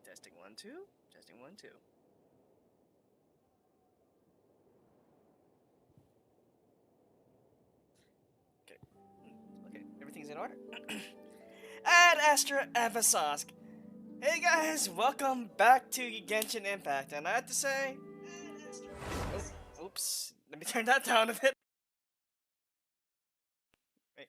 Testing 1 2. Testing 1 2. Okay. Okay, everything's in order. And Astra Evasosk. Hey guys, welcome back to Genshin Impact. And I have to say, oh, oops, let me turn that down a bit. Wait.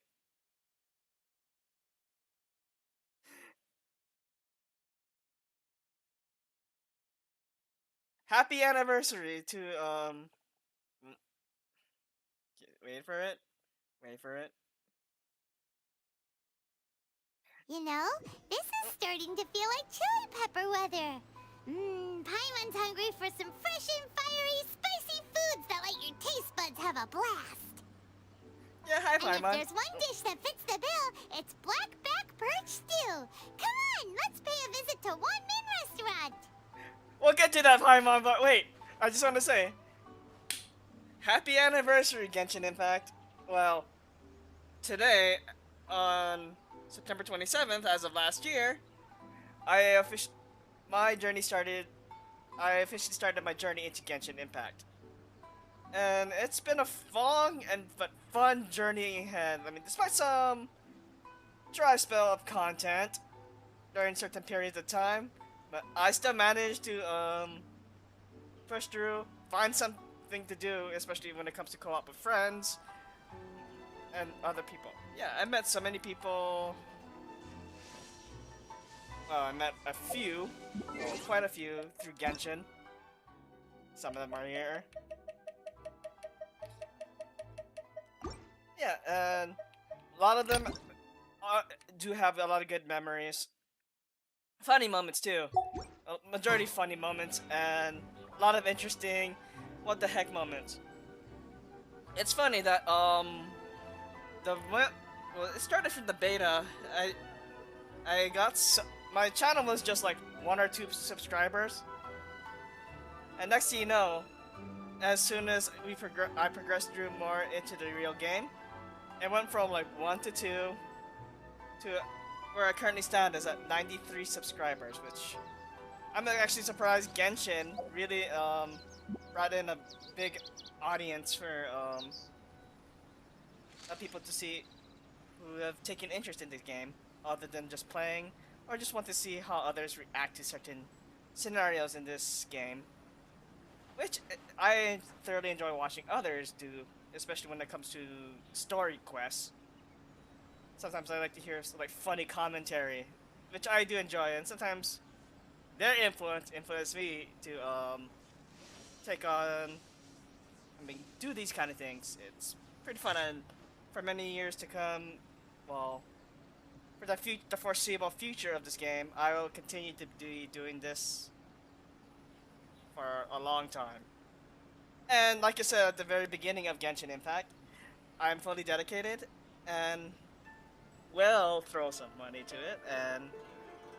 Happy anniversary to mm, wait for it. Wait for it. You know, this is starting to feel like chili pepper weather. Paimon's hungry for some fresh and fiery, spicy foods that let your taste buds have a blast. Yeah, hi And if Paimon. there's one dish that fits the bill, it's blackback perch stew. Come on, let's pay a visit to One Min Restaurant. We'll get to that Paimon, but wait. I just want to say, happy anniversary, Genshin Impact. Well, today, on September 27th, as of last year, my journey started. I officially started my journey into Genshin Impact, and it's been a long but fun journey ahead. I mean, despite some dry spell of content during certain periods of time, but I still managed to push through, find something to do, especially when it comes to co-op with friends and other people. Yeah, I met so many people. I met a few, well, quite a few, through Genshin. Some of them are here. Yeah, and a lot of them do have a lot of good memories. Funny moments too. A majority funny moments, and a lot of interesting what the heck moments. It's funny that well, it started from the beta. I got my channel was just like 1 or 2 subscribers, and next thing you know, as soon as I progressed through more into the real game, it went from like 1 to 2 to where I currently stand is at 93 subscribers, which I'm actually surprised Genshin really brought in a big audience for people to see who have taken interest in the game, other than just playing, or just want to see how others react to certain scenarios in this game. Which I thoroughly enjoy watching others do, especially when it comes to story quests. Sometimes I like to hear like funny commentary, which I do enjoy, and sometimes their influence me to take on, do these kind of things. It's pretty fun, and for many years to come, well, for the foreseeable future of this game, I will continue to be doing this for a long time. And like I said at the very beginning of Genshin Impact, I'm fully dedicated and will throw some money to it. And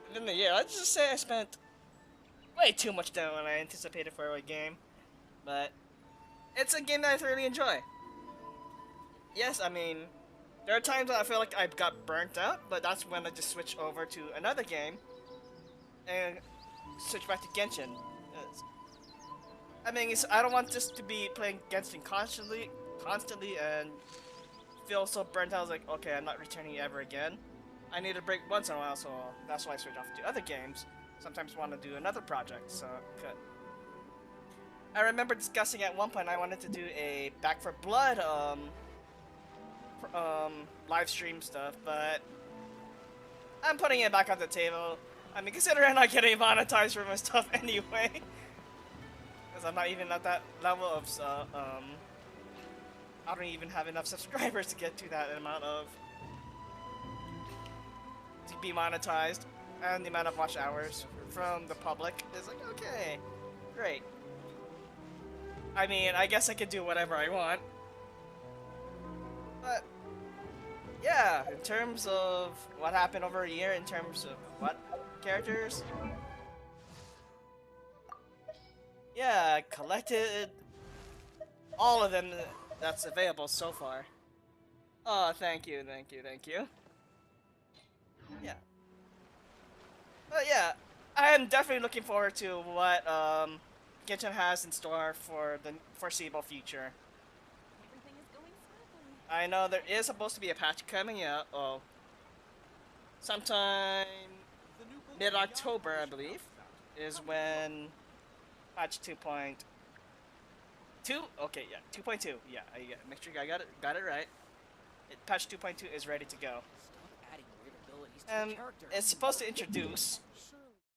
within the year, let's just say I spent way too much time than I anticipated for a game. But it's a game that I thoroughly enjoy. Yes, I mean, there are times that I feel like I got burnt out, but that's when I just switch over to another game and switch back to Genshin. I mean, I don't want just to be playing Genshin constantly, and feel so burnt out. I was like, okay, I'm not returning ever again. I need a break once in a while, so that's why I switch off to other games. Sometimes want to do another project, so good. I remember discussing at one point I wanted to do a Back for Blood live stream stuff, but I'm putting it back on the table. I mean, considering I'm not getting monetized for my stuff anyway, because I'm not even at that level of I don't even have enough subscribers to get to that amount of to be monetized, and the amount of watch hours from the public is like, okay, great. I mean, I guess I could do whatever I want, but yeah, in terms of what happened over a year, in terms of what characters, yeah, I collected all of them that's available so far. Oh, thank you, thank you, thank you. Yeah. But yeah, I am definitely looking forward to what Genshin has in store for the foreseeable future. Everything is going smoothly. I know there is supposed to be a patch coming out. Oh, sometime mid-October, I believe, is when patch 2.2. Okay, yeah, 2.2. Yeah, make sure I got it right. Patch 2.2 is ready to go, Stop adding weird abilities to and your character. it's supposed to introduce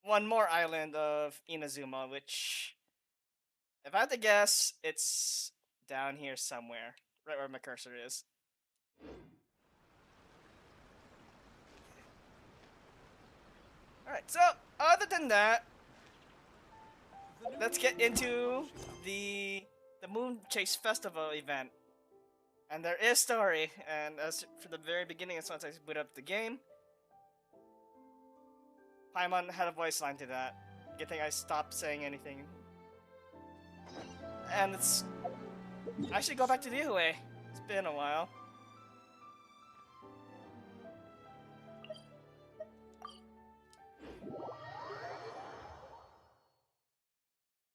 one more island of Inazuma, which, if I had to guess, it's down here somewhere, right where my cursor is. Alright, so, other than that, let's get into the Moonchase Festival event. And there is story, and as for the very beginning, as soon as I boot up the game, Paimon had a voice line to that. Good thing I stopped saying anything. And it's... I should go back to the Liyue. It's been a while.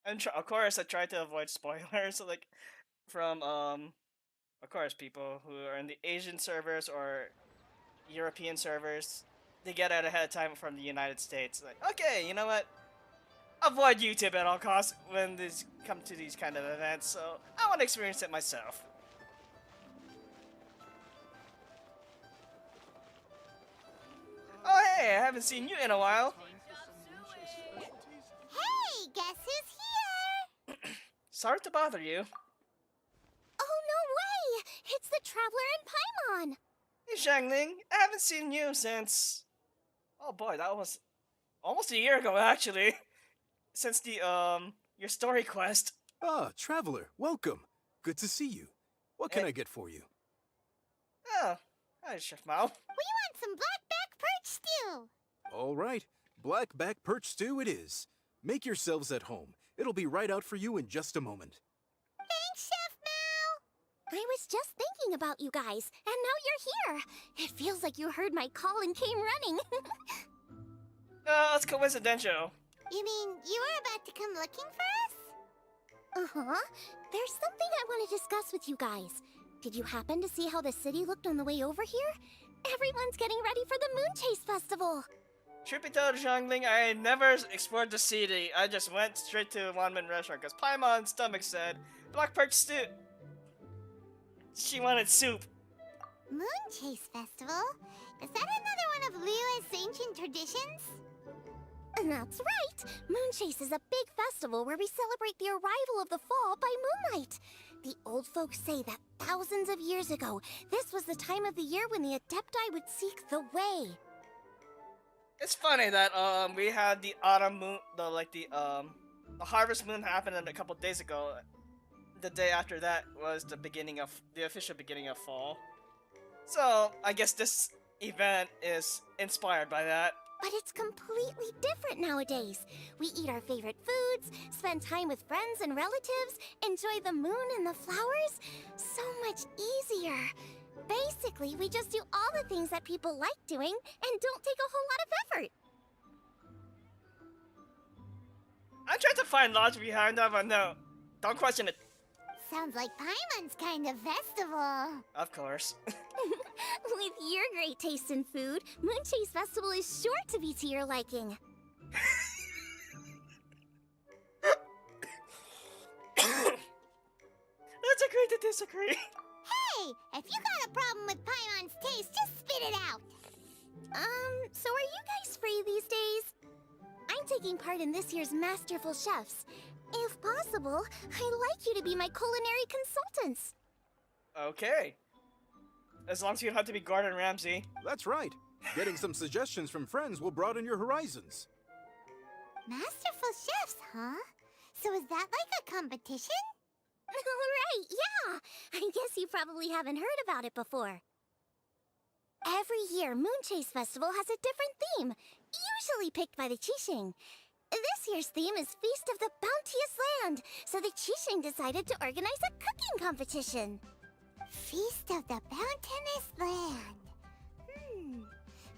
And of course, I tried to avoid spoilers, like, from, of course, people who are in the Asian servers or European servers. They get it ahead of time from the United States. Like, okay, you know what? Avoid YouTube at all costs when these come to these kind of events, so I want to experience it myself. Oh hey, I haven't seen you in a while. Hey, guess who's here? Sorry to bother you. Oh, no way! It's the Traveler and Paimon! Hey Shangling, I haven't seen you since... Oh boy, that was almost a year ago actually. Since the, your story quest. Ah, Traveler, welcome. Good to see you. What can I get for you? Oh, hi Chef Mao. We want some blackback perch stew! All right, black-back perch stew it is. Make yourselves at home. It'll be right out for you in just a moment. Thanks, Chef Mao! I was just thinking about you guys, and now you're here. It feels like you heard my call and came running. It's coincidental. You mean you were about to come looking for us? Uh-huh. There's something I want to discuss with you guys. Did you happen to see how the city looked on the way over here? Everyone's getting ready for the Moonchase Festival. Truth be told, Zhangling, I never explored the city. I just went straight to a one-man restaurant because Paimon's stomach said, Black Perch stew. She wanted soup. Moonchase Festival? Is that another one of Liyue's ancient traditions? That's right! Moonchase is a big festival where we celebrate the arrival of the fall by moonlight. The old folks say that thousands of years ago, this was the time of the year when the Adepti would seek the way. It's funny that we had the autumn moon, the harvest moon happened a couple days ago. The day after that was the official beginning of fall. So I guess this event is inspired by that. But it's completely different nowadays. We eat our favorite foods, spend time with friends and relatives, enjoy the moon and the flowers. So much easier. Basically, we just do all the things that people like doing and don't take a whole lot of effort. I'm trying to find logic behind that, but no. Don't question it. Sounds like Paimon's kind of festival. Of course. With your great taste in food, Moonchase Festival is sure to be to your liking. Let's agree to disagree. Hey, if you got a problem with Paimon's taste, just spit it out. So are you guys free these days? I'm taking part in this year's Masterful Chefs. If possible, I'd like you to be my culinary consultants. Okay. As long as you don't have to be Gordon Ramsay. That's right. Getting some suggestions from friends will broaden your horizons. Masterful Chefs, huh? So is that like a competition? Right, yeah. I guess you probably haven't heard about it before. Every year, Moonchase Festival has a different theme, usually picked by the Qixing. This year's theme is Feast of the Bounteous Land, so the Qixing decided to organize a cooking competition. Feast of the Bounteous Land.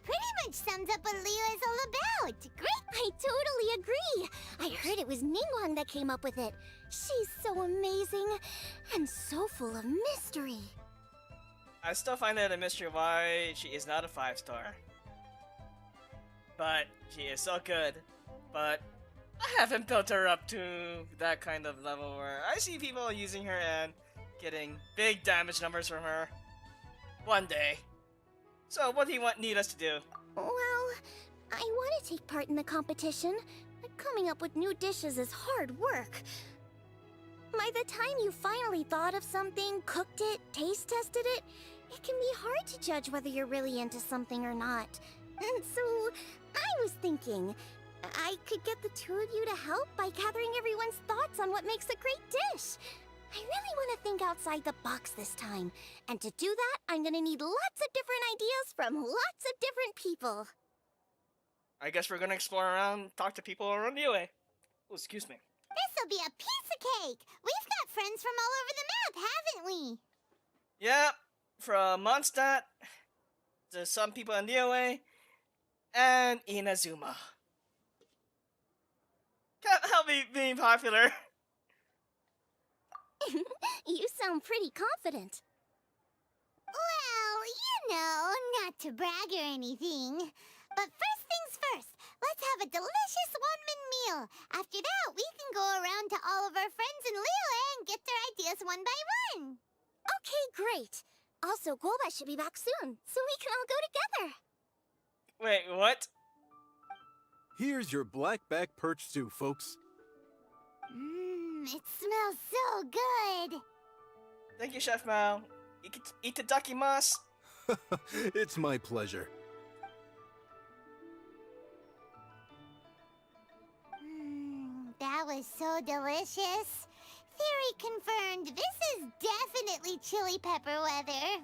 pretty much sums up what Leo is all about. Great. I totally agree. I heard it was Ningguang that came up with it. She's so amazing and so full of mystery. I still find it a mystery why she is not a 5-star. But she is so good. But I haven't built her up to that kind of level where I see people using her and getting big damage numbers from her. One day. So what do you need us to do? Well, I want to take part in the competition, but coming up with new dishes is hard work. By the time you finally thought of something, cooked it, taste tested it, it can be hard to judge whether you're really into something or not. And so, I was thinking, I could get the two of you to help by gathering everyone's thoughts on what makes a great dish. I really want to think outside the box this time. And to do that, I'm gonna need lots of different ideas from lots of different people. I guess we're gonna explore around, talk to people around the UA. Oh, excuse me. This'll be a piece of cake. We've got friends from all over the map, haven't we? Yeah, from Mondstadt to some people in the UA and Inazuma. Can't help me being popular. You sound pretty confident. Well, you know, not to brag or anything. But first things first, let's have a delicious one-man meal. After that, we can go around to all of our friends in Liyue and get their ideas one by one. Okay, great. Also, Golba should be back soon, so we can all go together. Wait, what? Here's your black-back perch stew, folks. It smells so good. Thank you, Chef Mao. Itadakimasu. It's my pleasure. That was so delicious. Theory confirmed. This is definitely chili pepper weather.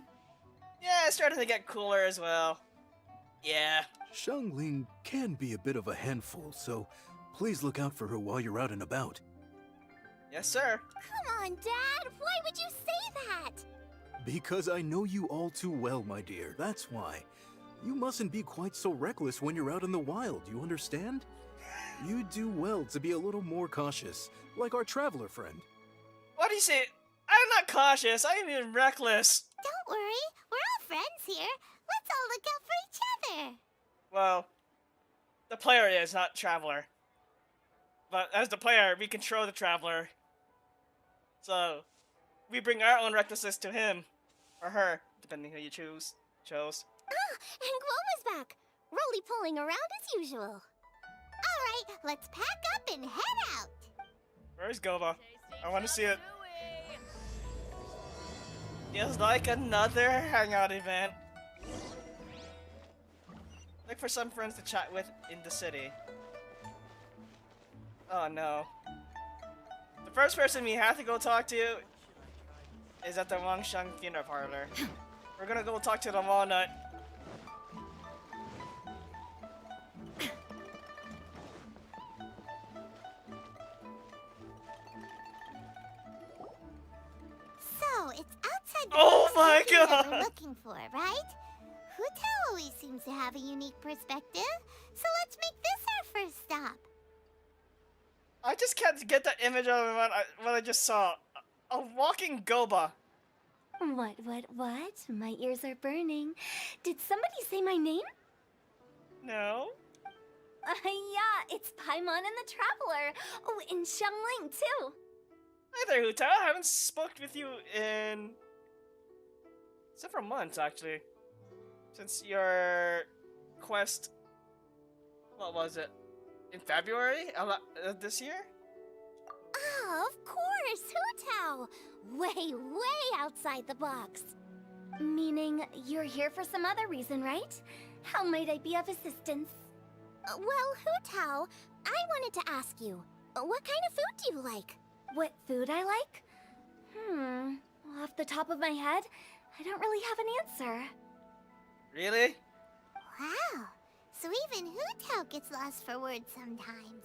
Yeah, it's starting to get cooler as well. Yeah. Xiangling can be a bit of a handful, so please look out for her while you're out and about. Yes, sir. Come on, Dad. Why would you say that? Because I know you all too well, my dear. That's why. You mustn't be quite so reckless when you're out in the wild, you understand? You do well to be a little more cautious, like our traveler friend. What do you say? I'm not cautious. I'm even reckless. Don't worry. We're all friends here. Let's all look out for each other. Well, the player is, not traveler. But as the player, we control the traveler. So, we bring our own recklessness to him. Or her, depending who you chose. Ah, and Globa's back. Roly-poling around as usual. All right, let's pack up and head out. Where's Goba? I want to see it. Feels like another hangout event. Look for some friends to chat with in the city. Oh no. The first person we have to go talk to is at the Wangshan Dinner Parlor. We're gonna go talk to the Walnut. So, it's outside the Oh box my thinking that we're God. looking for, right? Hutao always seems to have a unique perspective, so let's make this our first stop. I just can't get that image of what I just saw. A walking Goba. What? My ears are burning. Did somebody say my name? No? Yeah, it's Paimon and the Traveler. Oh, and Xiangling, too. Hi there, Hutao. I haven't spoken with you in several months, actually. Since your quest, what was it? In February this year? Oh, of course, Hutao. Way outside the box. Meaning, you're here for some other reason, right? How might I be of assistance? Well, Hutao, I wanted to ask you, what kind of food do you like? What food I like? Off the top of my head, I don't really have an answer. Really? Wow, so even Hutao gets lost for words sometimes.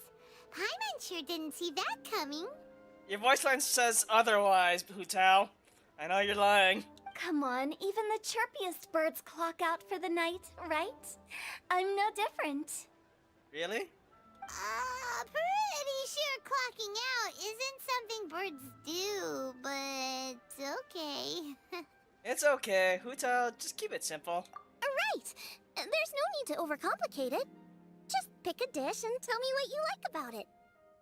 Paimon sure didn't see that coming. Your voice line says otherwise, Hutao. I know you're lying. come on, even the chirpiest birds clock out for the night, right? I'm no different. Really? Pretty sure clocking out isn't something birds do, but okay. It's okay. Hu Tao, just keep it simple. Right! There's no need to overcomplicate it. Just pick a dish and tell me what you like about it.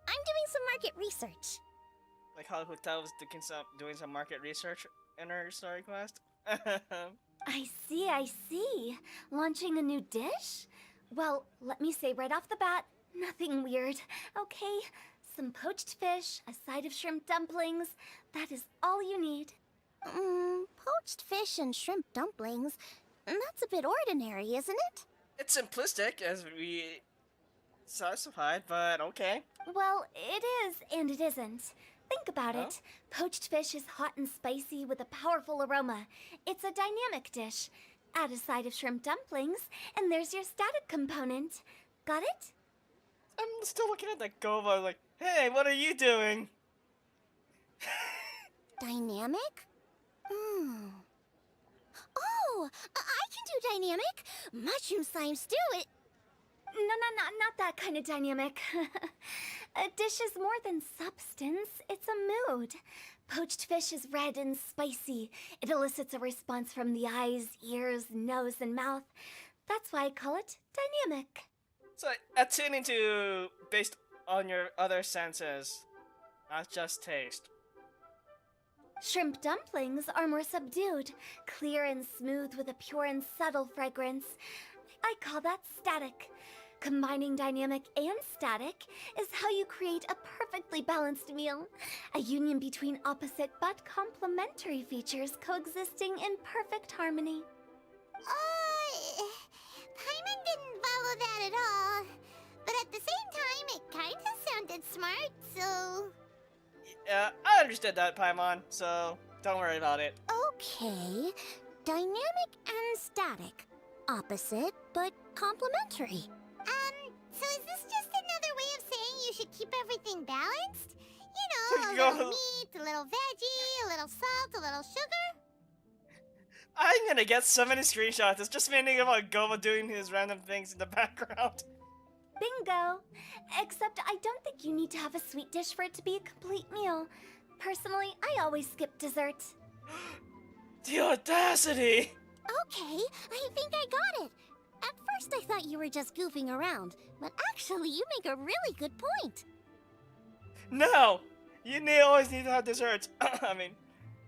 I'm doing some market research. Like how Hu Tao was doing some market research in her story quest. I see. Launching a new dish? Well, let me say right off the bat, nothing weird, okay? Some poached fish, a side of shrimp dumplings. That is all you need. Poached fish and shrimp dumplings? That's a bit ordinary, isn't it? It's simplistic, as we specified, but okay. Well, it is and it isn't. Think about Oh? it. Poached fish is hot and spicy with a powerful aroma. It's a dynamic dish. Add a side of shrimp dumplings, and there's your static component. Got it? I'm still looking at that Gova like, hey, what are you doing? Dynamic? Oh, I can do dynamic. Mushroom slime stew, it... No, not that kind of dynamic. A dish is more than substance, it's a mood. Poached fish is red and spicy. It elicits a response from the eyes, ears, nose, and mouth. That's why I call it dynamic. So, attuning to based on your other senses, not just taste. Shrimp dumplings are more subdued, clear and smooth with a pure and subtle fragrance. I call that static. Combining dynamic and static is how you create a perfectly balanced meal. A union between opposite but complementary features coexisting in perfect harmony. Paimon didn't follow that at all. But at the same time, it kinda sounded smart, so... Yeah, I understood that, Paimon, so don't worry about it. Okay, dynamic and static. Opposite but complementary. So is this just another way of saying you should keep everything balanced? You know, a little meat, a little veggie, a little salt, a little sugar? I'm gonna get so many screenshots. It's just meaning about Gova doing his random things in the background. Bingo! Except I don't think you need to have a sweet dish for it to be a complete meal. Personally, I always skip dessert. The audacity! Okay, I think I got it. At first I thought you were just goofing around, but actually you make a really good point. No! You always need to have desserts. I mean,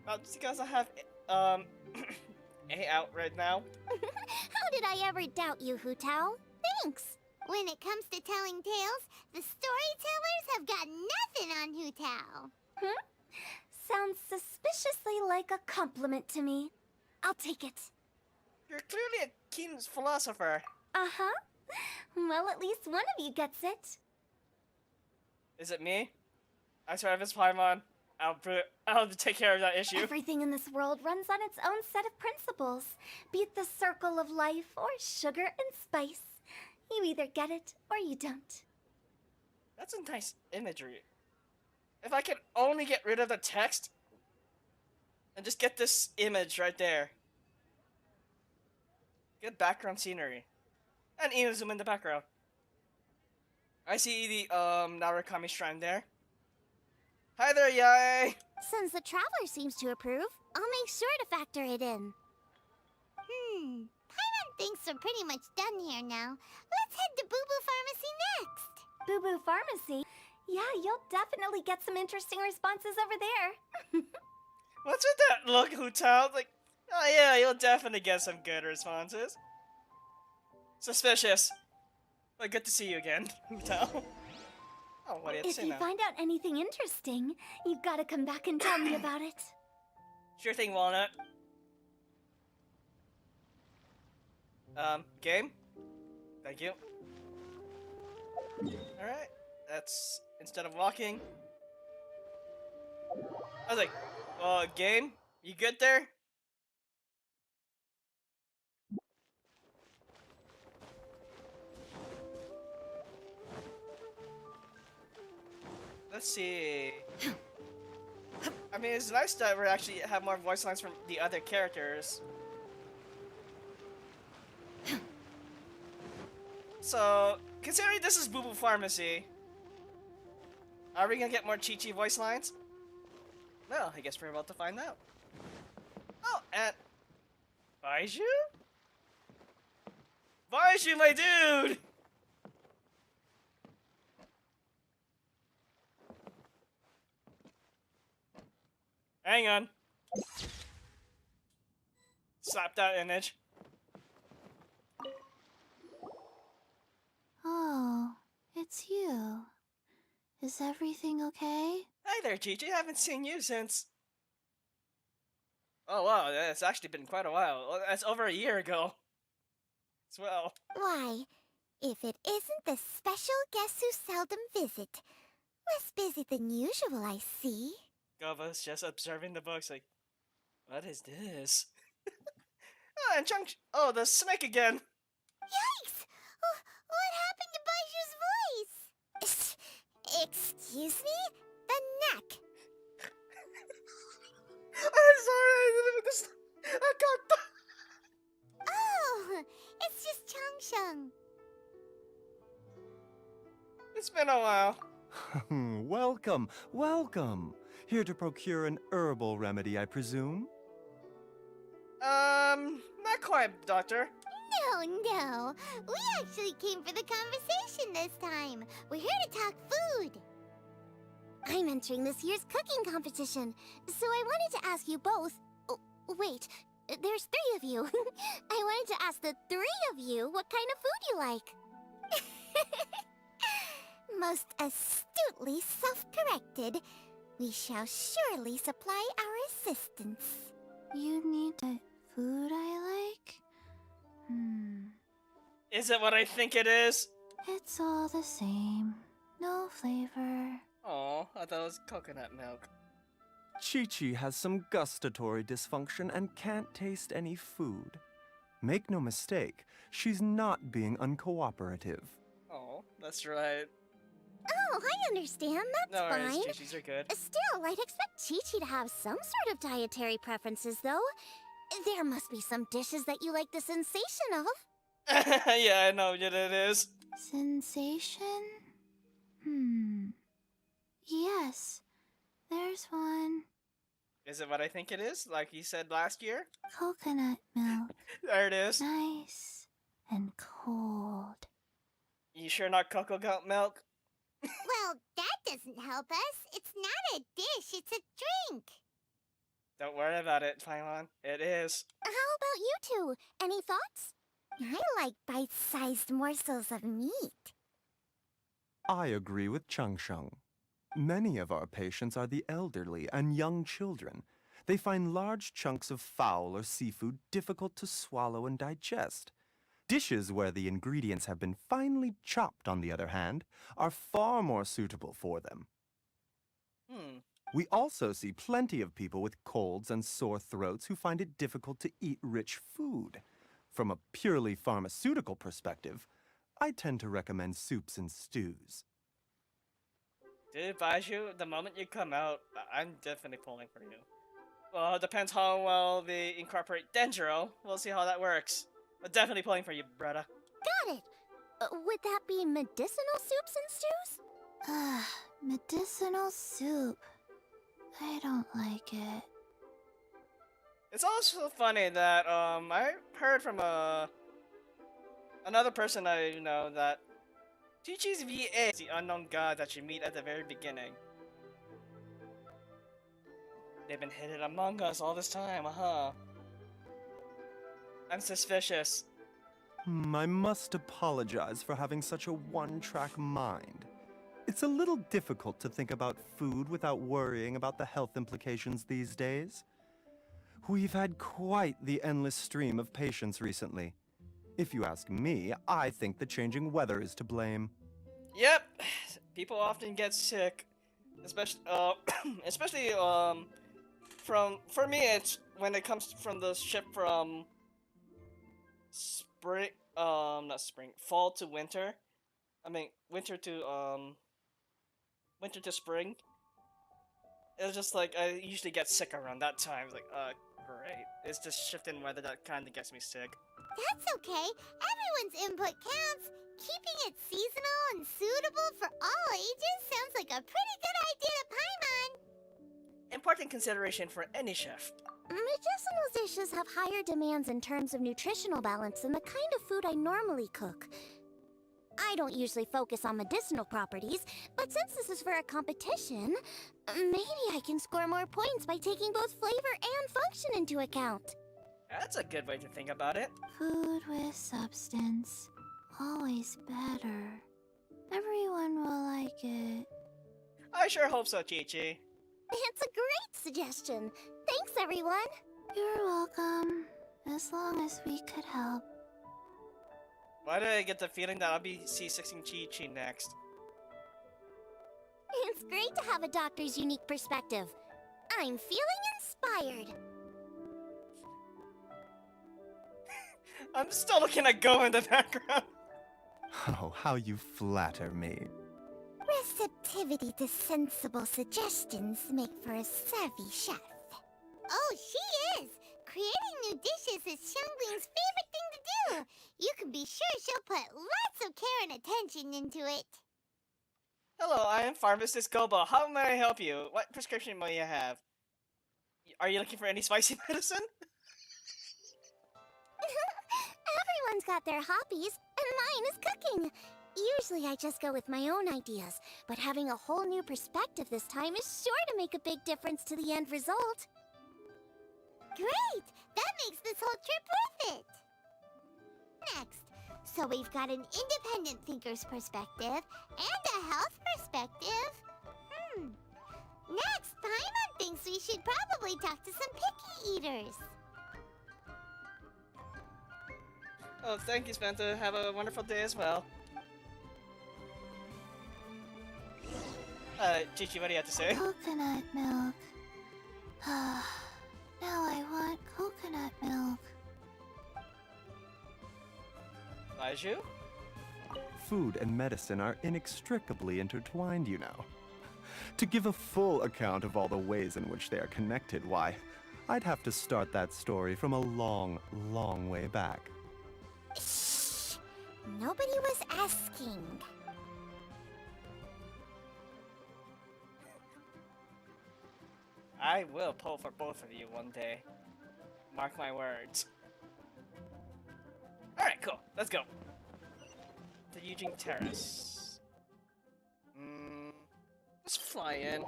not just because I have, A out right now. How did I ever doubt you, Hu Tao? Thanks. When it comes to telling tales, the storytellers have got nothing on Hu Tao. Sounds suspiciously like a compliment to me. I'll take it. You're clearly a keen philosopher. Uh-huh. Well, at least one of you gets it. Is it me? I swear if it's Paimon, I'll take care of that issue. Everything in this world runs on its own set of principles. Be it the circle of life or sugar and spice. You either get it or you don't. That's a nice imagery. If I can only get rid of the text and just get this image right there. Good background scenery. And Inazuma in the background. I see the Narukami shrine there. Hi there, Yae! Since the traveler seems to approve, I'll make sure to factor it in. Paimon thinks we're pretty much done here now. Let's head to Boo Boo Pharmacy next. Boo Boo Pharmacy? Yeah, you'll definitely get some interesting responses over there. What's with that look, Hu Tao? Like, oh yeah, you'll definitely get some good responses. Suspicious. But good to see you again, Hu Tao. Oh, what do you have to If say you now? find out anything interesting, you've got to come back and tell me about it. Sure thing, Walnut. Game? Thank you. Alright, that's instead of walking. I was like, game? You good there? Let's see. I mean, it's nice that we actually have more voice lines from the other characters. So, considering this is Boo Boo Pharmacy, are we gonna get more Chi-Chi voice lines? Well, I guess we're about to find out. Oh, and... Baiju? Baiju, my dude! Hang on. Slap that image. Oh, it's you. Is everything okay? Hi there, Chi-Chi. Haven't seen you since... Oh wow, it's actually been quite a while. Well, that's over a year ago. As well. Why, if it isn't the special guests who seldom visit. Less busy than usual, I see. Gova's just observing the books like, what is this? Oh, and Chunk... Oh, the snake again! Yikes! What happened to Baiju's voice? Excuse me? The neck. I'm sorry, I didn't even just... I got the... Oh, it's just Changsheng. It's been a while. Welcome, welcome. Here to procure an herbal remedy, I presume? Not quite, Doctor. No. We actually came for the conversation this time. We're here to talk food. I'm entering this year's cooking competition, so I wanted to ask you both. Oh, wait, there's 3 of you. I wanted to ask the 3 of you what kind of food you like. Most astutely self-corrected. We shall surely supply our assistance. You need the food I like? Is it what I think it is? It's all the same. No flavor. Oh, I thought it was coconut milk. Chi-Chi has some gustatory dysfunction and can't taste any food. Make no mistake, she's not being uncooperative. Oh, that's right. Oh, I understand. That's No worries, fine. Chi-Chis are good. Still, I'd expect Chi-Chi to have some sort of dietary preferences, though. There must be some dishes that you like the sensation of. Yeah, I know what it is. Sensation? Yes, there's one. Is it what I think it is? Like you said last year? Coconut milk. There it is. Nice and cold. You sure not coconut milk? Well, that doesn't help us. It's not a dish, it's a drink. Don't worry about it, Paimon. It is. How about you two? Any thoughts? I like bite-sized morsels of meat. I agree with Changsheng. Many of our patients are the elderly and young children. They find large chunks of fowl or seafood difficult to swallow and digest. Dishes where the ingredients have been finely chopped, on the other hand, are far more suitable for them. We also see plenty of people with colds and sore throats who find it difficult to eat rich food. From a purely pharmaceutical perspective, I tend to recommend soups and stews. Dude, Baiju, the moment you come out, I'm definitely pulling for you. Well, it depends how well they incorporate Dendro. We'll see how that works. But definitely pulling for you, brother. Got it. Would that be medicinal soups and stews? Medicinal soup. I don't like it. It's also funny that I heard from another person I know that Chi-Chi's VA is the unknown god that you meet at the very beginning. They've been hidden among us all this time, huh? I'm suspicious. I must apologize for having such a one-track mind. It's a little difficult to think about food without worrying about the health implications these days. We've had quite the endless stream of patients recently. If you ask me, I think the changing weather is to blame. Yep, people often get sick, especially especially for me it's when it comes from the shift from spring not spring, fall to winter. I mean winter to spring. It was just like, I usually get sick around that time. Like, great. It's just shift in weather that kind of gets me sick. That's okay. Everyone's input counts. Keeping it seasonal and suitable for all ages sounds like a pretty good idea to Paimon. Important consideration for any chef. Medicinal dishes have higher demands in terms of nutritional balance than the kind of food I normally cook. I don't usually focus on medicinal properties, but since this is for a competition, maybe I can score more points by taking both flavor and function into account. That's a good way to think about it. Food with substance. Always better. Everyone will like it. I sure hope so, Chi-Chi. It's a great suggestion. Thanks, everyone. You're welcome. As long as we could help. Why do I get the feeling that I'll be C6ing Chi-Chi next? It's great to have a doctor's unique perspective. I'm feeling inspired. I'm still looking at Go in the background. Oh, how you flatter me. Receptivity to sensible suggestions make for a savvy chef. Oh, she is! Creating new dishes is Xiangling's favorite thing to do. You can be sure she'll put lots of care and attention into it. Hello, I am Pharmacist Gobo. How may I help you? What prescription may you have? Are you looking for any spicy medicine? Everyone's got their hobbies, and mine is cooking. Usually I just go with my own ideas, but having a whole new perspective this time is sure to make a big difference to the end result. Great! That makes this whole trip worth it! Next, so we've got an independent thinker's perspective and a health perspective. Next, Paimon thinks we should probably talk to some picky eaters. Oh, thank you, Spanta. Have a wonderful day as well. Chi-Chi, what do you have to say? Coconut milk. Now I want coconut milk. Baiju? Food and medicine are inextricably intertwined, you know. To give a full account of all the ways in which they are connected, why, I'd have to start that story from a long, long way back. Shh! Nobody was asking. I will pull for both of you one day. Mark my words. Alright, cool. Let's go. To Eugene Terrace. Let's fly in.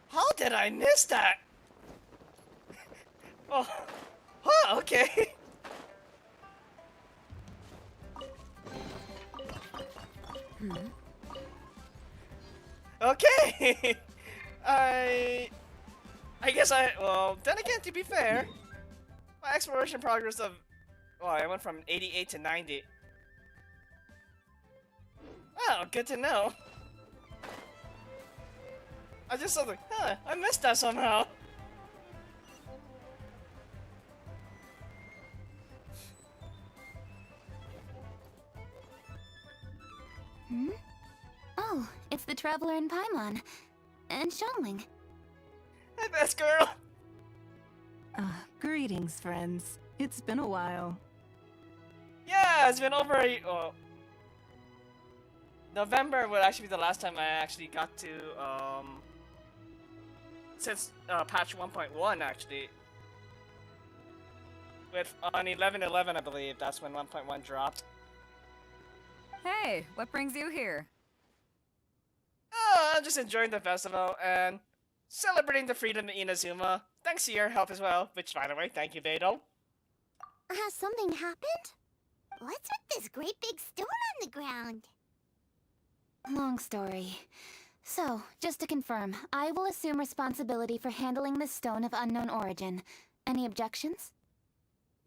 How did I miss that? Oh, huh, okay. Okay. I guess well, then again, to be fair, my exploration progress of, well, I went from 88 to 90. Oh, good to know. I just was like, huh, I missed that somehow. Oh, it's the Traveler in Paimon. And Xiangling. Hey, best girl. Greetings, friends. It's been a while. Yeah, it's been over November would actually be the last time I actually got to, since, patch 1.1, actually. With, on 11.11, I believe, that's when 1.1 dropped. Hey, what brings you here? Oh, I'm just enjoying the festival and celebrating the freedom of Inazuma. Thanks to your help as well, which, by the way, thank you, Beidou. Has something happened? What's with this great big stone on the ground? Long story. So, just to confirm, I will assume responsibility for handling this stone of unknown origin. Any objections?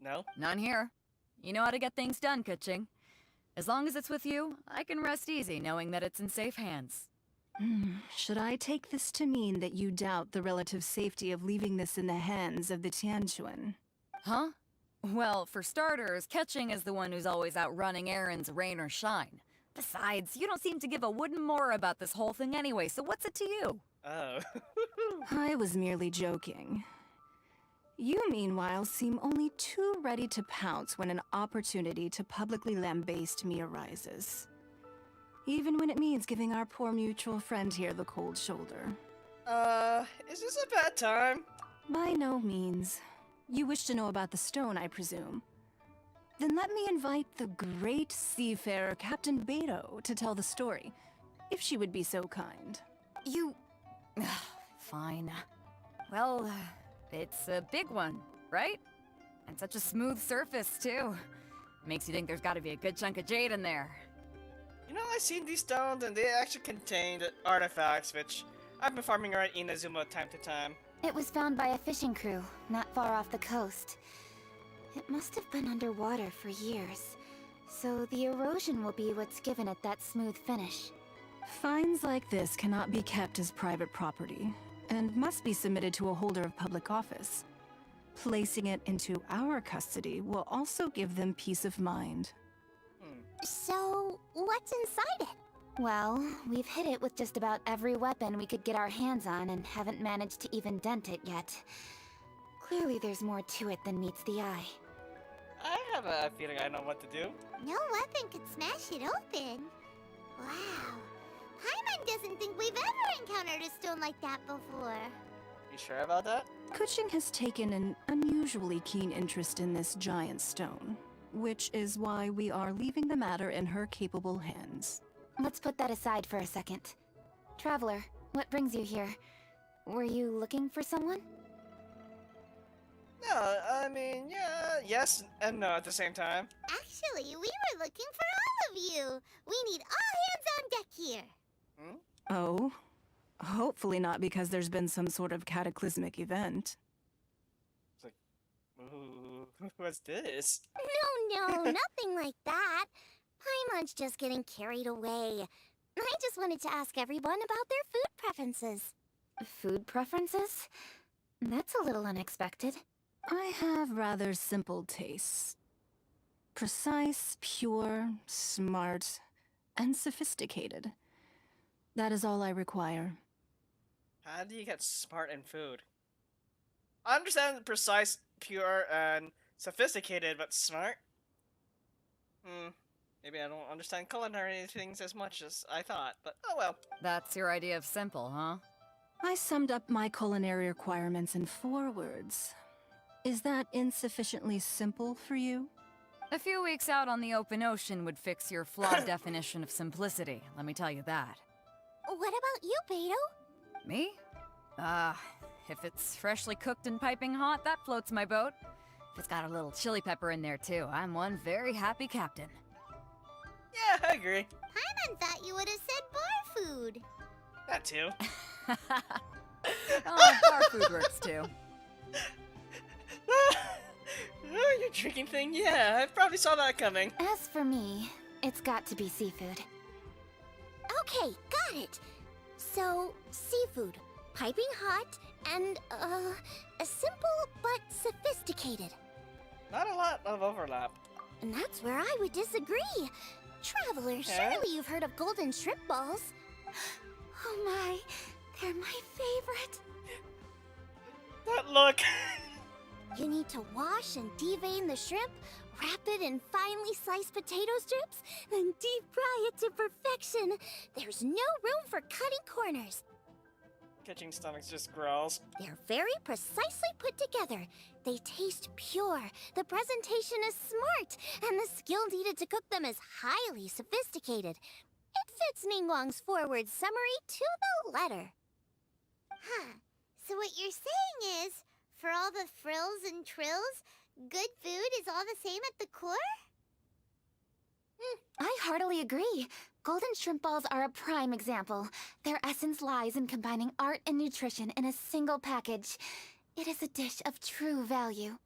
No? None here. You know how to get things done, Kuching. As long as it's with you, I can rest easy knowing that it's in safe hands. Should I take this to mean that you doubt the relative safety of leaving this in the hands of the Tianquan? Huh? Well, for starters, Ketching is the one who's always out running errands, rain or shine. Besides, you don't seem to give a wooden more about this whole thing anyway, so what's it to you? Oh. I was merely joking. You, meanwhile, seem only too ready to pounce when an opportunity to publicly lambaste me arises. Even when it means giving our poor mutual friend here the cold shoulder. Is this a bad time? By no means. You wish to know about the stone, I presume. Then let me invite the great seafarer Captain Beto to tell the story, if she would be so kind. You... Fine. Well, it's a big one, right? And such a smooth surface, too. Makes you think there's gotta be a good chunk of jade in there. You know, I've seen these stones and they actually contain the artifacts, which I've been farming around Inazuma time to time. It was found by a fishing crew, not far off the coast. It must have been underwater for years, so the erosion will be what's given it that smooth finish. Finds like this cannot be kept as private property, and must be submitted to a holder of public office. Placing it into our custody will also give them peace of mind. So, what's inside it? Well, we've hit it with just about every weapon we could get our hands on and haven't managed to even dent it yet. Clearly there's more to it than meets the eye. I have a feeling I know what to do. No weapon could smash it open. Wow. Paimon doesn't think we've ever encountered a stone like that before. You sure about that? Kuching has taken an unusually keen interest in this giant stone, which is why we are leaving the matter in her capable hands. Let's put that aside for a second. Traveler, what brings you here? Were you looking for someone? No, I mean, yeah, yes and no at the same time. Actually, we were looking for all of you. We need all hands on deck here. Oh? Hopefully not because there's been some sort of cataclysmic event. It's like, ooh, what's this? No, nothing like that. Paimon's just getting carried away. I just wanted to ask everyone about their food preferences. Food preferences? That's a little unexpected. I have rather simple tastes. Precise, pure, smart, and sophisticated. That is all I require. How do you get smart in food? I understand precise, pure, and sophisticated, but smart? Maybe I don't understand culinary things as much as I thought, but oh well. That's your idea of simple, huh? I summed up my culinary requirements in 4 words. Is that insufficiently simple for you? A few weeks out on the open ocean would fix your flawed definition of simplicity, let me tell you that. What about you, Beto? Me? If it's freshly cooked and piping hot, that floats my boat. If it's got a little chili pepper in there too, I'm one very happy captain. Yeah, I agree. Paimon thought you would have said bar food. That too. Oh, bar food works too. Oh, your drinking thing? Yeah, I probably saw that coming. As for me, it's got to be seafood. Okay, got it. So, seafood, piping hot, and, simple but sophisticated. Not a lot of overlap. And that's where I would disagree. Traveler, surely you've heard of golden shrimp balls. Oh my, they're my favorite. That look. You need to wash and devein the shrimp, wrap it in finely sliced potato strips, then deep fry it to perfection. There's no room for cutting corners. Catching stomachs just growls. They're very precisely put together. They taste pure, the presentation is smart, and the skill needed to cook them is highly sophisticated. It fits Ningguang's forward summary to the letter. Huh. So what you're saying is, for all the frills and trills, good food is all the same at the core? I heartily agree. Golden shrimp balls are a prime example. Their essence lies in combining art and nutrition in a single package. It is a dish of true value.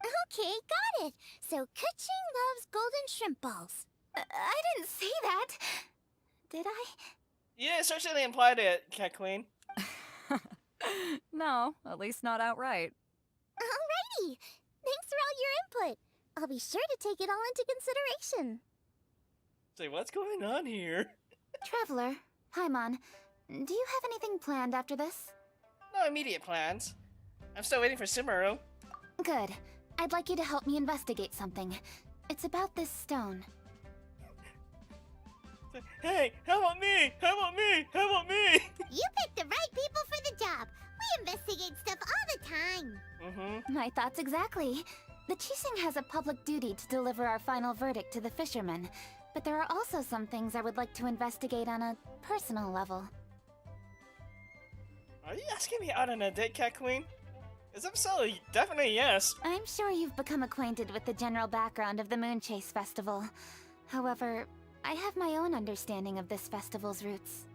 Okay, got it. So Kuching loves golden shrimp balls. I didn't say that. Did I? You didn't certainly implied it, Cat Queen. No, at least not outright. Alrighty! Thanks for all your input. I'll be sure to take it all into consideration. Say, what's going on here? Traveler, Paimon, do you have anything planned after this? No immediate plans. I'm still waiting for Sumeru. Good. I'd like you to help me investigate something. It's about this stone. Hey, how about me? How about me? How about me? You picked the right people for the job. We investigate stuff all the time. Mm-hmm. My thoughts exactly. The Chising has a public duty to deliver our final verdict to the fishermen, but there are also some things I would like to investigate on a personal level. Are you asking me out on a date, Cat Queen? Because if so, definitely yes. I'm sure you've become acquainted with the general background of the Moonchase Festival. However, I have my own understanding of this festival's roots.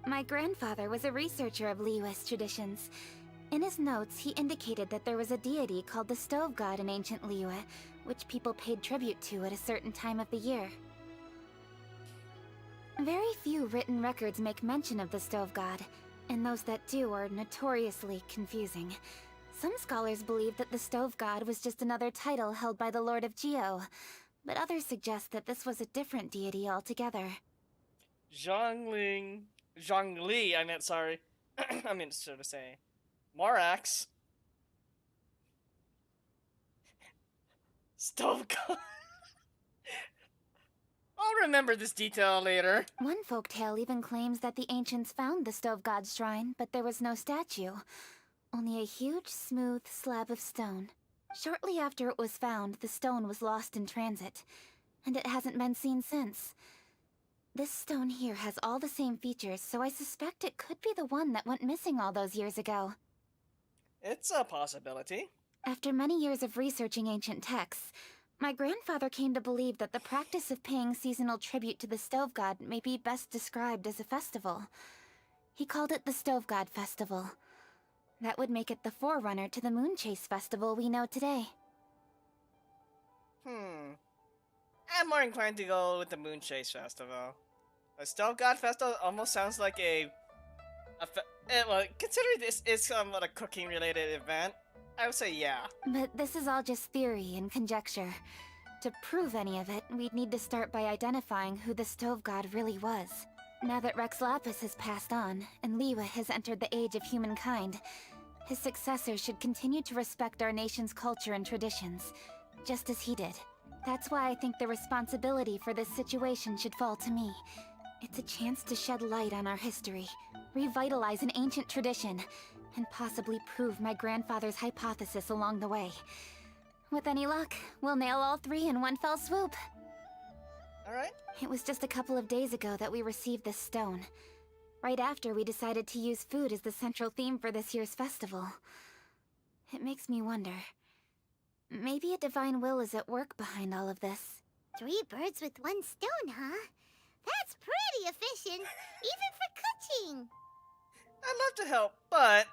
My grandfather was a researcher of Liyue's traditions. In his notes, he indicated that there was a deity called the Stove God in ancient Liyue, which people paid tribute to at a certain time of the year. Very few written records make mention of the Stove God, and those that do are notoriously confusing. Some scholars believe that the Stove God was just another title held by the Lord of Zhao, but others suggest that this was a different deity altogether. Zhongli, I meant, sorry. I meant to say. Morax. Stove God. I'll remember this detail later. One folktale even claims that the ancients found the Stove God's shrine, but there was no statue. Only a huge, smooth slab of stone. Shortly after it was found, the stone was lost in transit, and it hasn't been seen since. This stone here has all the same features, so I suspect it could be the one that went missing all those years ago. It's a possibility. After many years of researching ancient texts, my grandfather came to believe that the practice of paying seasonal tribute to the Stove God may be best described as a festival. He called it the Stove God Festival. That would make it the forerunner to the Moonchase Festival we know today. I'm more inclined to go with the Moonchase Festival. A Stove God Festival almost sounds like well, considering this is somewhat a cooking-related event, I would say yeah. But this is all just theory and conjecture. To prove any of it, we'd need to start by identifying who the Stove God really was. Now that Rex Lapis has passed on, and Liyue has entered the age of humankind, his successors should continue to respect our nation's culture and traditions, just as he did. That's why I think the responsibility for this situation should fall to me. It's a chance to shed light on our history, revitalize an ancient tradition, and possibly prove my grandfather's hypothesis along the way. With any luck, we'll nail all three in one fell swoop. Alright. It was just a couple of days ago that we received this stone. Right after we decided to use food as the central theme for this year's festival. It makes me wonder. Maybe a divine will is at work behind all of this. 3 birds with 1 stone, huh? That's pretty efficient, even for cooking. I'd love to help, but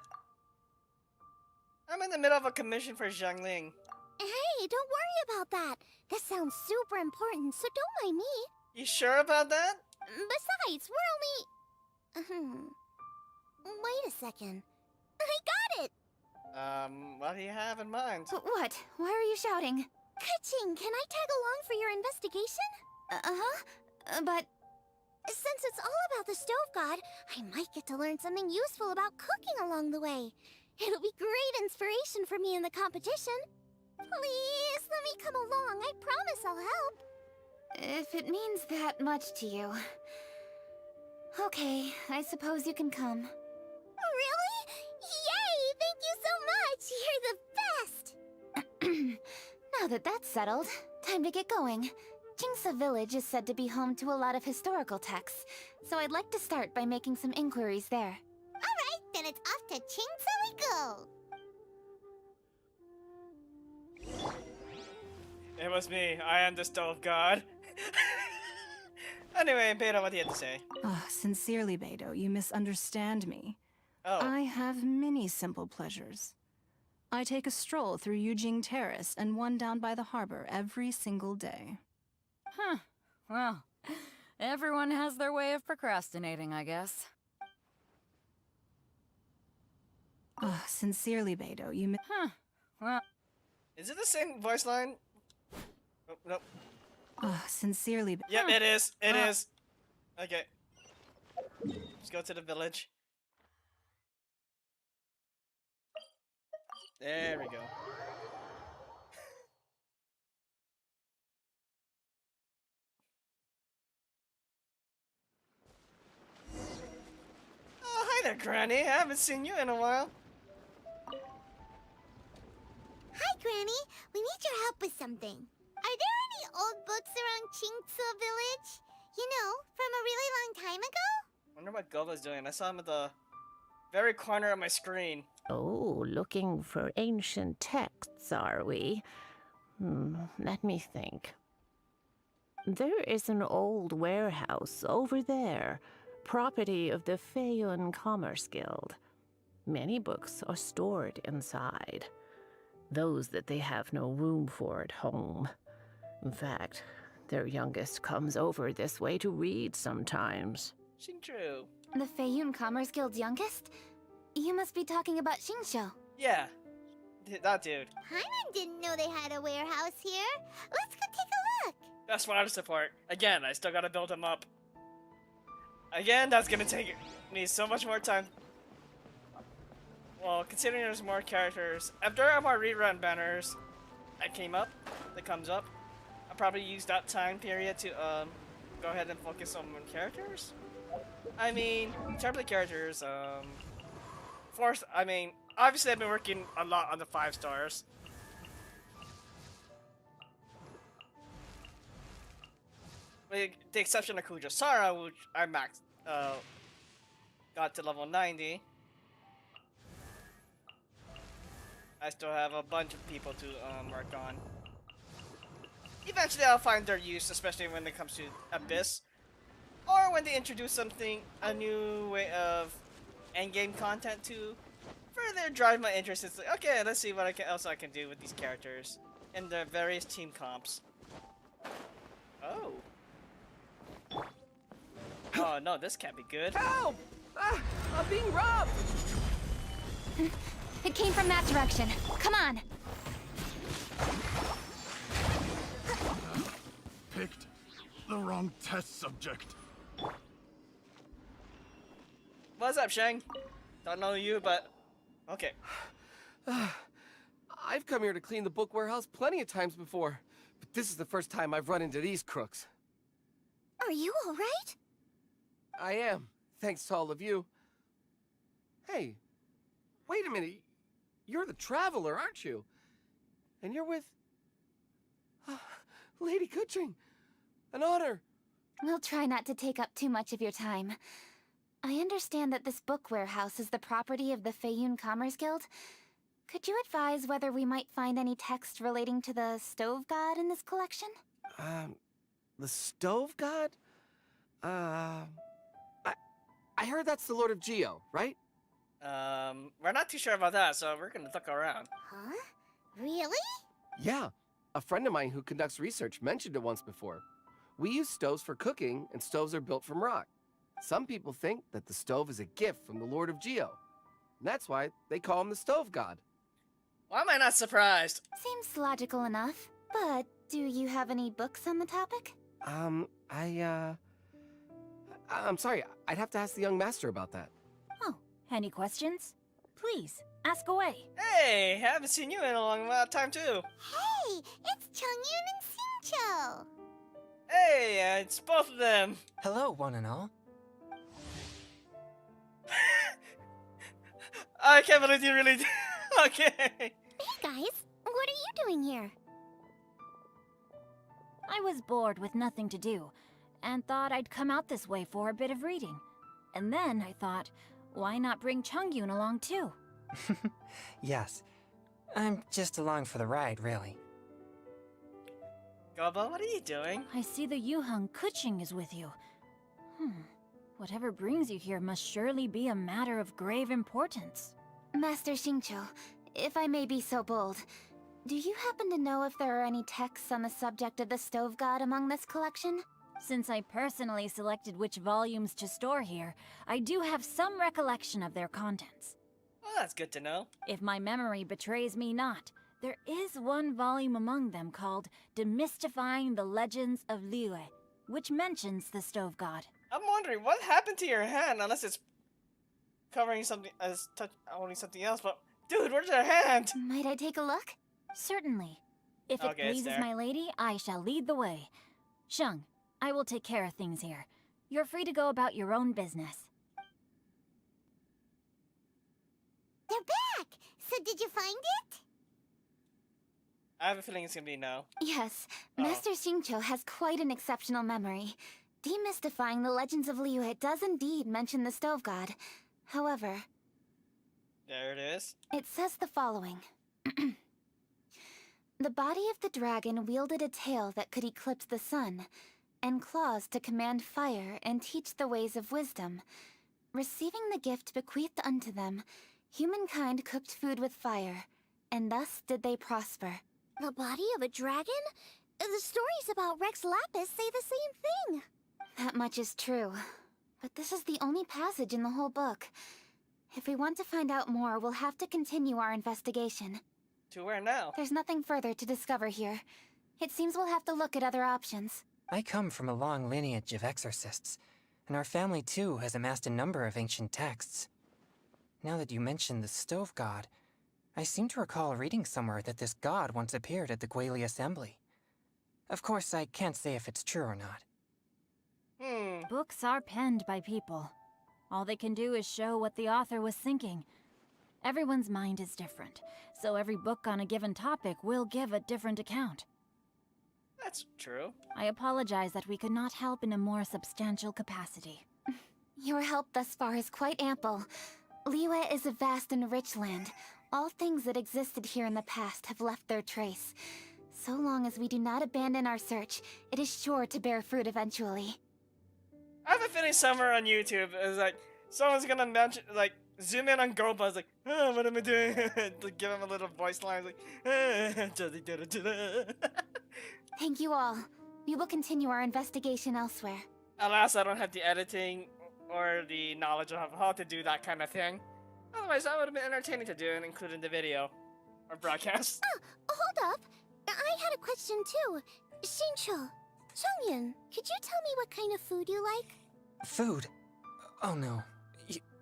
I'm in the middle of a commission for Zhangling. Hey, don't worry about that. This sounds super important, so don't mind me. You sure about that? Besides, we're only... Wait a second. I got it! What do you have in mind? What? Why are you shouting? Ka-ching, can I tag along for your investigation? But... Since it's all about the Stove God, I might get to learn something useful about cooking along the way. It'll be great inspiration for me in the competition. Please, let me come along. I promise I'll help. If it means that much to you... Okay, I suppose you can come. Really? Yay! Thank you so much! You're the best! Now that that's settled, time to get going. Jingsa Village is said to be home to a lot of historical texts, so I'd like to start by making some inquiries there. Alright, then it's off to Chingsa we go. It was me. I am the Stove God. Anyway, Beto, what do you have to say? Sincerely, Beto, you misunderstand me. Oh. I have many simple pleasures. I take a stroll through Eugene Terrace and one down by the harbor every single day. Huh. Well, Everyone has their way of procrastinating, I guess. Oh, sincerely, Beidou, you Huh. Well, Is it the same voice line? Oh, nope. Oh, sincerely. Yep, it is. It is. Okay. Let's go to the village. There we go. Oh, hi there, Granny. I haven't seen you in a while. Hi, Granny. We need your help with something. Are there any old books around Qingce Village? You know, from a really long time ago? Wonder what Gova's doing. I saw him at the very corner of my screen. Oh, looking for ancient texts, are we? Let me think. There is an old warehouse over there, property of the Feiyun Commerce Guild. Many books are stored inside, those that they have no room for at home. In fact, their youngest comes over this way to read sometimes. Xingzhu. The Feiyun Commerce Guild's youngest? You must be talking about Xingqiu. Yeah. That dude. Paimon didn't know they had a warehouse here. Let's go take a look. That's what I'm support. Again, I still gotta build him up. Again, that's gonna take me so much more time. Well, considering there's more characters, if there are more rerun banners that comes up, I'll probably use that time period to go ahead and focus on characters. I mean, in terms of characters, obviously I've been working a lot on the 5 stars. With the exception of Kujasara, which I maxed, got to level 90. I still have a bunch of people to work on. Eventually I'll find their use, especially when it comes to Abyss. Or when they introduce a new way of endgame content to further drive my interest. It's like, okay, let's see what else I can do with these characters and the various team comps. Oh. Oh no, this can't be good. Help! I'm being robbed! It came from that direction. Come on! Picked the wrong test subject. What's up, Shang? Don't know you, but okay. I've come here to clean the book warehouse plenty of times before, but this is the first time I've run into these crooks. Are you all right? I am, thanks to all of you. Hey, wait a minute. You're the Traveler, aren't you? And you're with... Lady Kuching. An honor. We'll try not to take up too much of your time. I understand that this book warehouse is the property of the Feiyun Commerce Guild. Could you advise whether we might find any text relating to the Stove God in this collection? The Stove God? I heard that's the Lord of Geo, right? We're not too sure about that, so we're gonna look around. Huh? Really? Yeah. A friend of mine who conducts research mentioned it once before. We use stoves for cooking, and stoves are built from rock. Some people think that the stove is a gift from the Lord of Geo. And that's why they call him the Stove God. Why am I not surprised? Seems logical enough. But do you have any books on the topic? I'm sorry. I'd have to ask the young master about that. Oh, any questions? Please, ask away. Hey, haven't seen you in a long time too. Hey, it's Chongyun and Xingqiu. Hey, it's both of them. Hello, one and all. I can't believe you really did. Okay. Hey guys, what are you doing here? I was bored with nothing to do, and thought I'd come out this way for a bit of reading. And then I thought, why not bring Chongyun along too? Yes. I'm just along for the ride, really. Gobo, what are you doing? I see the Yuheng Kuching is with you. Whatever brings you here must surely be a matter of grave importance. Master Xingqiu, if I may be so bold, do you happen to know if there are any texts on the subject of the Stove God among this collection? Since I personally selected which volumes to store here, I do have some recollection of their contents. Well, that's good to know. If my memory betrays me not, there is one volume among them called Demystifying the Legends of Liyue, which mentions the Stove God. I'm wondering what happened to your hand, unless it's covering something holding something else. But dude, where's your hand? Might I take a look? Certainly. If it Okay, it's pleases there. my lady, I shall lead the way. Shung, I will take care of things here. You're free to go about your own business. They're back! So did you find it? I have a feeling it's gonna be no. Yes, Master Xingqiu has quite an exceptional memory. Demystifying the legends of Liyue does indeed mention the Stove God. However, There it is. it says the following. The body of the dragon wielded a tail that could eclipse the sun, and claws to command fire and teach the ways of wisdom. Receiving the gift bequeathed unto them, humankind cooked food with fire, and thus did they prosper. The body of a dragon? The stories about Rex Lapis say the same thing. That much is true. But this is the only passage in the whole book. If we want to find out more, we'll have to continue our investigation. To where now? There's nothing further to discover here. It seems we'll have to look at other options. I come from a long lineage of exorcists, and our family too has amassed a number of ancient texts. Now that you mention the Stove God, I seem to recall reading somewhere that this god once appeared at the Guili Assembly. Of course, I can't say if it's true or not. Books are penned by people. All they can do is show what the author was thinking. Everyone's mind is different, so every book on a given topic will give a different account. That's true. I apologize that we could not help in a more substantial capacity. Your help thus far is quite ample. Liyue is a vast and rich land. All things that existed here in the past have left their trace. So long as we do not abandon our search, it is sure to bear fruit eventually. I have a feeling somewhere on YouTube is like someone's gonna mention zoom in on Goba's like, oh, what am I doing? To give him a little voice line like, Thank you all. We will continue our investigation elsewhere. Alas, I don't have the editing or the knowledge of how to do that kind of thing. Otherwise, that would have been entertaining to do and include in the video or broadcast. Hold up. I had a question too. Xingqiu, Chongyun, could you tell me what kind of food you like? Food? Oh no.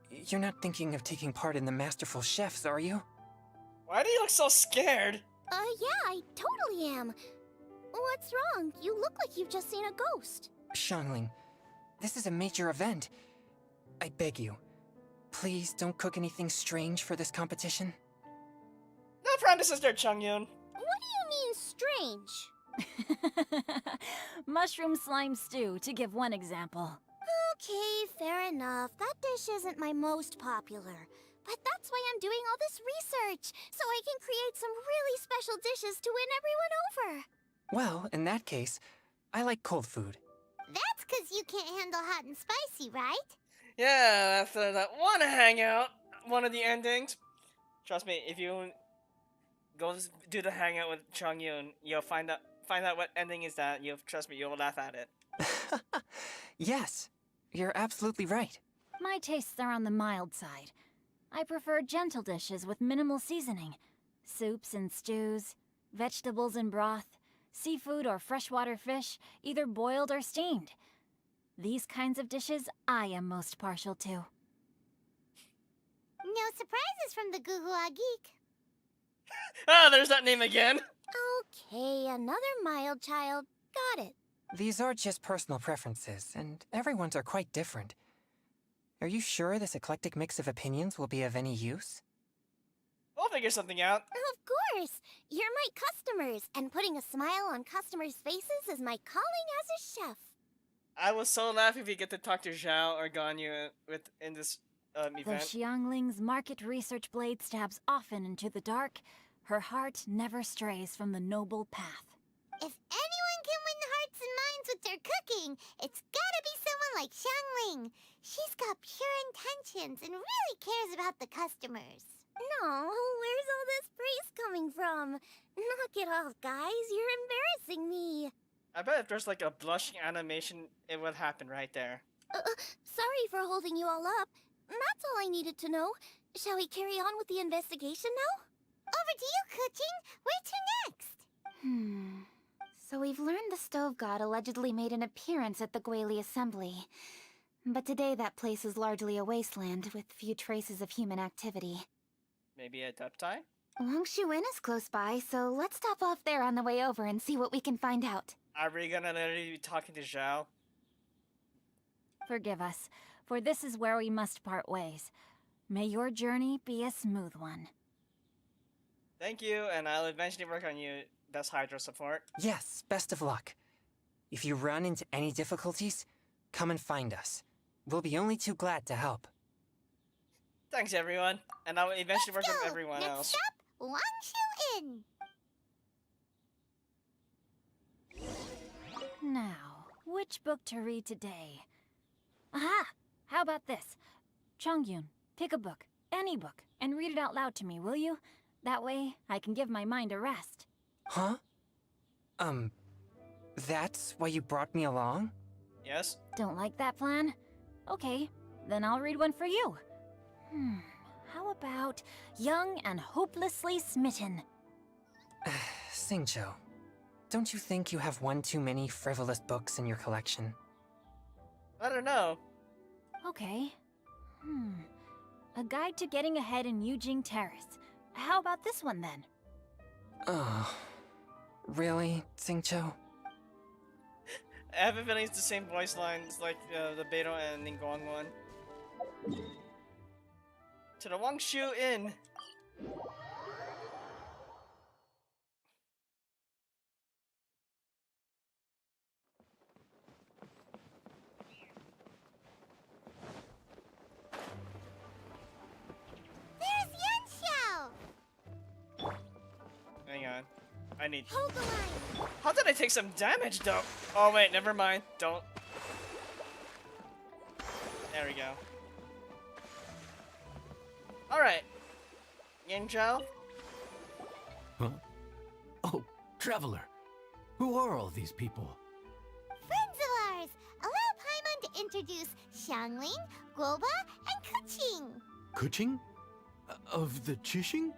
You're not thinking of taking part in the Masterful Chefs, are you? Why do you look so scared? Yeah, I totally am. What's wrong? You look like you've just seen a ghost. Xiangling, this is a major event. I beg you, please don't cook anything strange for this competition. No promises there, Chongyun. What do you mean, strange? Mushroom slime stew, to give one example. Okay, fair enough. That dish isn't my most popular. But that's why I'm doing all this research, so I can create some really special dishes to win everyone over. Well, in that case, I like cold food. That's because you can't handle hot and spicy, right? Yeah, after that one hangout, one of the endings. Trust me, if you go do the hangout with Chongyun, you'll find out what ending is that. Trust me, you'll laugh at it. Yes, you're absolutely right. My tastes are on the mild side. I prefer gentle dishes with minimal seasoning. Soups and stews, vegetables and broth, seafood or freshwater fish, either boiled or steamed. These kinds of dishes I am most partial to. No surprises from the Goo Goo Geek. Ah, there's that name again. Okay, another mild child. Got it. These are just personal preferences, and everyone's are quite different. Are you sure this eclectic mix of opinions will be of any use? We'll figure something out. Of course! You're my customers, and putting a smile on customers' faces is my calling as a chef. I will so laugh if you get to talk to Zhao or Ganyu in this Though event. Xiangling's market research blade stabs often into the dark, her heart never strays from the noble path. If anyone can win hearts and minds with their cooking, it's gotta be someone like Xiangling. She's got pure intentions and really cares about the customers. No, where's all this praise coming from? Knock it off, guys. You're embarrassing me. I bet if there's like a blushing animation, it would happen right there. Sorry for holding you all up. That's all I needed to know. Shall we carry on with the investigation now? Over to you, Kuching. Where to next? So we've learned the Stove God allegedly made an appearance at the Guili Assembly. But today that place is largely a wasteland with few traces of human activity. Maybe a Deptai? Longshu Inn is close by, so let's stop off there on the way over and see what we can find out. Are we gonna literally be talking to Zhao? Forgive us, for this is where we must part ways. May your journey be a smooth one. Thank you, and I'll eventually work on you, best Hydro support. Yes, best of luck. If you run into any difficulties, come and find us. We'll be only too glad to help. Thanks, everyone. And I'll eventually work with everyone Next else. stop, Wangshu Inn. Now, which book to read today? Aha! How about this? Chongyun, pick a book, any book, and read it out loud to me, will you? That way, I can give my mind a rest. Huh? That's why you brought me along? Yes? Don't like that plan? Okay, then I'll read one for you. How about Young and Hopelessly Smitten? Xingqiu, don't you think you have one too many frivolous books in your collection? I don't know. Okay. A Guide to Getting Ahead in Eugene Terrace. How about this one then? Oh, really, Xingqiu? I have a feeling it's the same voice lines like the Beidou and Ningguang one. To the Wangshu Inn. There's Yanxiao. Hang on. I need... Hold the line. How did I take some damage, though? Oh, wait, never mind. Don't. There we go. Alright. Yingzhou? Huh? Oh, Traveler. Who are all these people? Friends of ours. Allow Paimon to introduce Xiangling, Guoba, and Kuching. Kuching? Of the Chishing?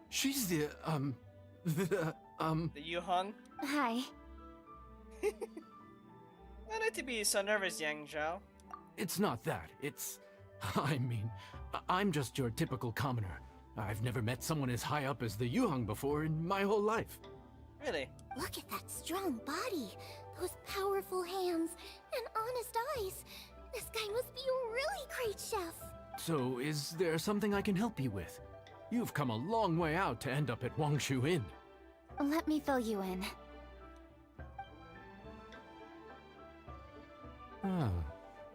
She's the The Yuhong? Hi. No need to be so nervous, Yangzhou. It's not that. It's... I mean, I'm just your typical commoner. I've never met someone as high up as the Yuhong before in my whole life. Really? Look at that strong body, those powerful hands, and honest eyes. This guy must be a really great chef. So, is there something I can help you with? You've come a long way out to end up at Wangshu Inn. Let me fill you in. Oh,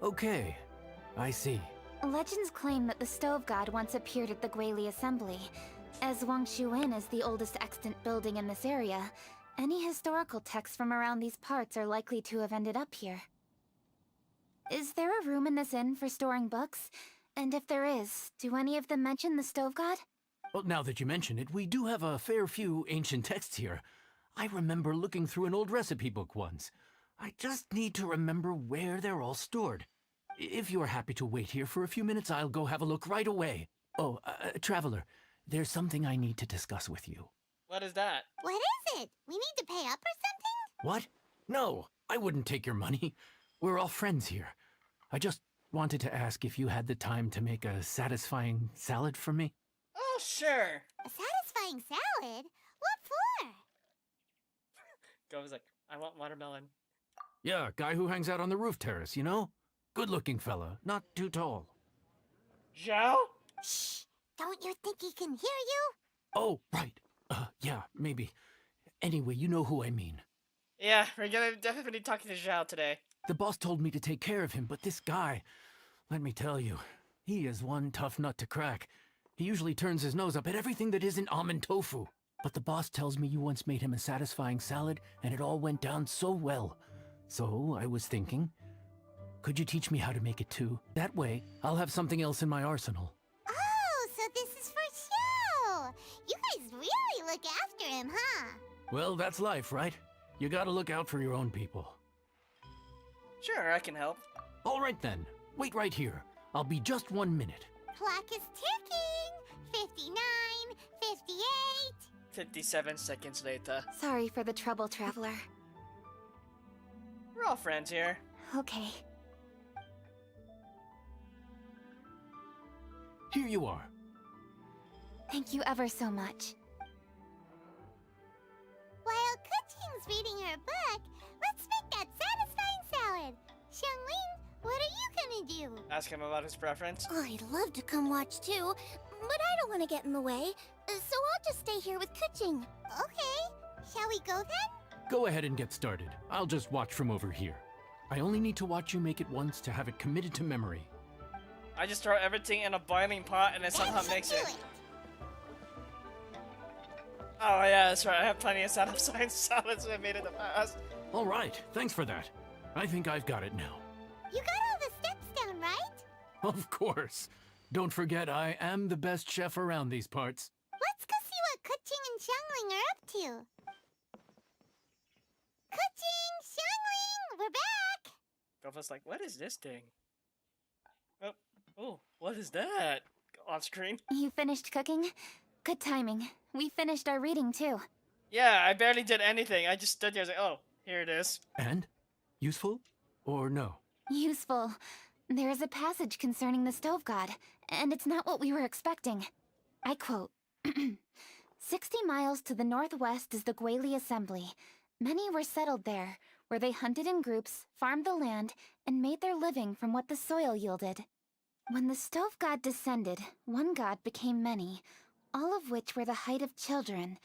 okay. I see. Legends claim that the Stove God once appeared at the Guili Assembly. As Wangshu Inn is the oldest extant building in this area, any historical texts from around these parts are likely to have ended up here. Is there a room in this inn for storing books? And if there is, do any of them mention the Stove God? Well, now that you mention it, we do have a fair few ancient texts here. I remember looking through an old recipe book once. I just need to remember where they're all stored. If you're happy to wait here for a few minutes, I'll go have a look right away. Oh, Traveler, there's something I need to discuss with you. What is that? What is it? We need to pay up or something? What? No, I wouldn't take your money. We're all friends here. I just wanted to ask if you had the time to make a satisfying salad for me. Oh, sure. A satisfying salad? What for? Go's like, I want watermelon. Yeah, guy who hangs out on the roof terrace, you know? Good-looking fella, not too tall. Zhao? Shh! Don't you think he can hear you? Oh, right. Yeah, maybe. Anyway, you know who I mean. Yeah, we're gonna definitely be talking to Zhao today. The boss told me to take care of him, but this guy, let me tell you, he is one tough nut to crack. He usually turns his nose up at everything that isn't almond tofu. But the boss tells me you once made him a satisfying salad, and it all went down so well. So, I was thinking, could you teach me how to make it too? That way, I'll have something else in my arsenal. Oh, so this is for show! You guys really look after him, huh? Well, that's life, right? You gotta look out for your own people. Sure, I can help. All right then. Wait right here. I'll be just 1 minute. Clock is ticking. 59, 58. 57 seconds later. Sorry for the trouble, Traveler. We're all friends here. Okay. Here you are. Thank you ever so much. While Kuching's reading her book, let's make that satisfying salad. Xiangling, what are you gonna do? Ask him about his preference. I'd love to come watch too, but I don't want to get in the way, so I'll just stay here with Kuching. Okay, shall we go then? Go ahead and get started. I'll just watch from over here. I only need to watch you make it once to have it committed to memory. I just throw everything in a boiling pot and then somehow mix it. Oh yeah, that's right. I have plenty of satisfying salads I made in the past. All right, thanks for that. I think I've got it now. You got all the steps down, right? Of course. Don't forget, I am the best chef around these parts. Let's go see what Kuching and Xiangling are up to. Kuching, Xiangling, we're back! Gofa's like, what is this thing? Oh, what is that? On screen? You finished cooking? Good timing. We finished our reading too. Yeah, I barely did anything. I just stood there and was like, oh, here it is. And? Useful? Or no? Useful. There is a passage concerning the stove god, and it's not what we were expecting. I quote, 60 miles to the northwest is the Guili Assembly. Many were settled there, where they hunted in groups, farmed the land, and made their living from what the soil yielded. When the stove god descended, one god became many, all of which were the height of children.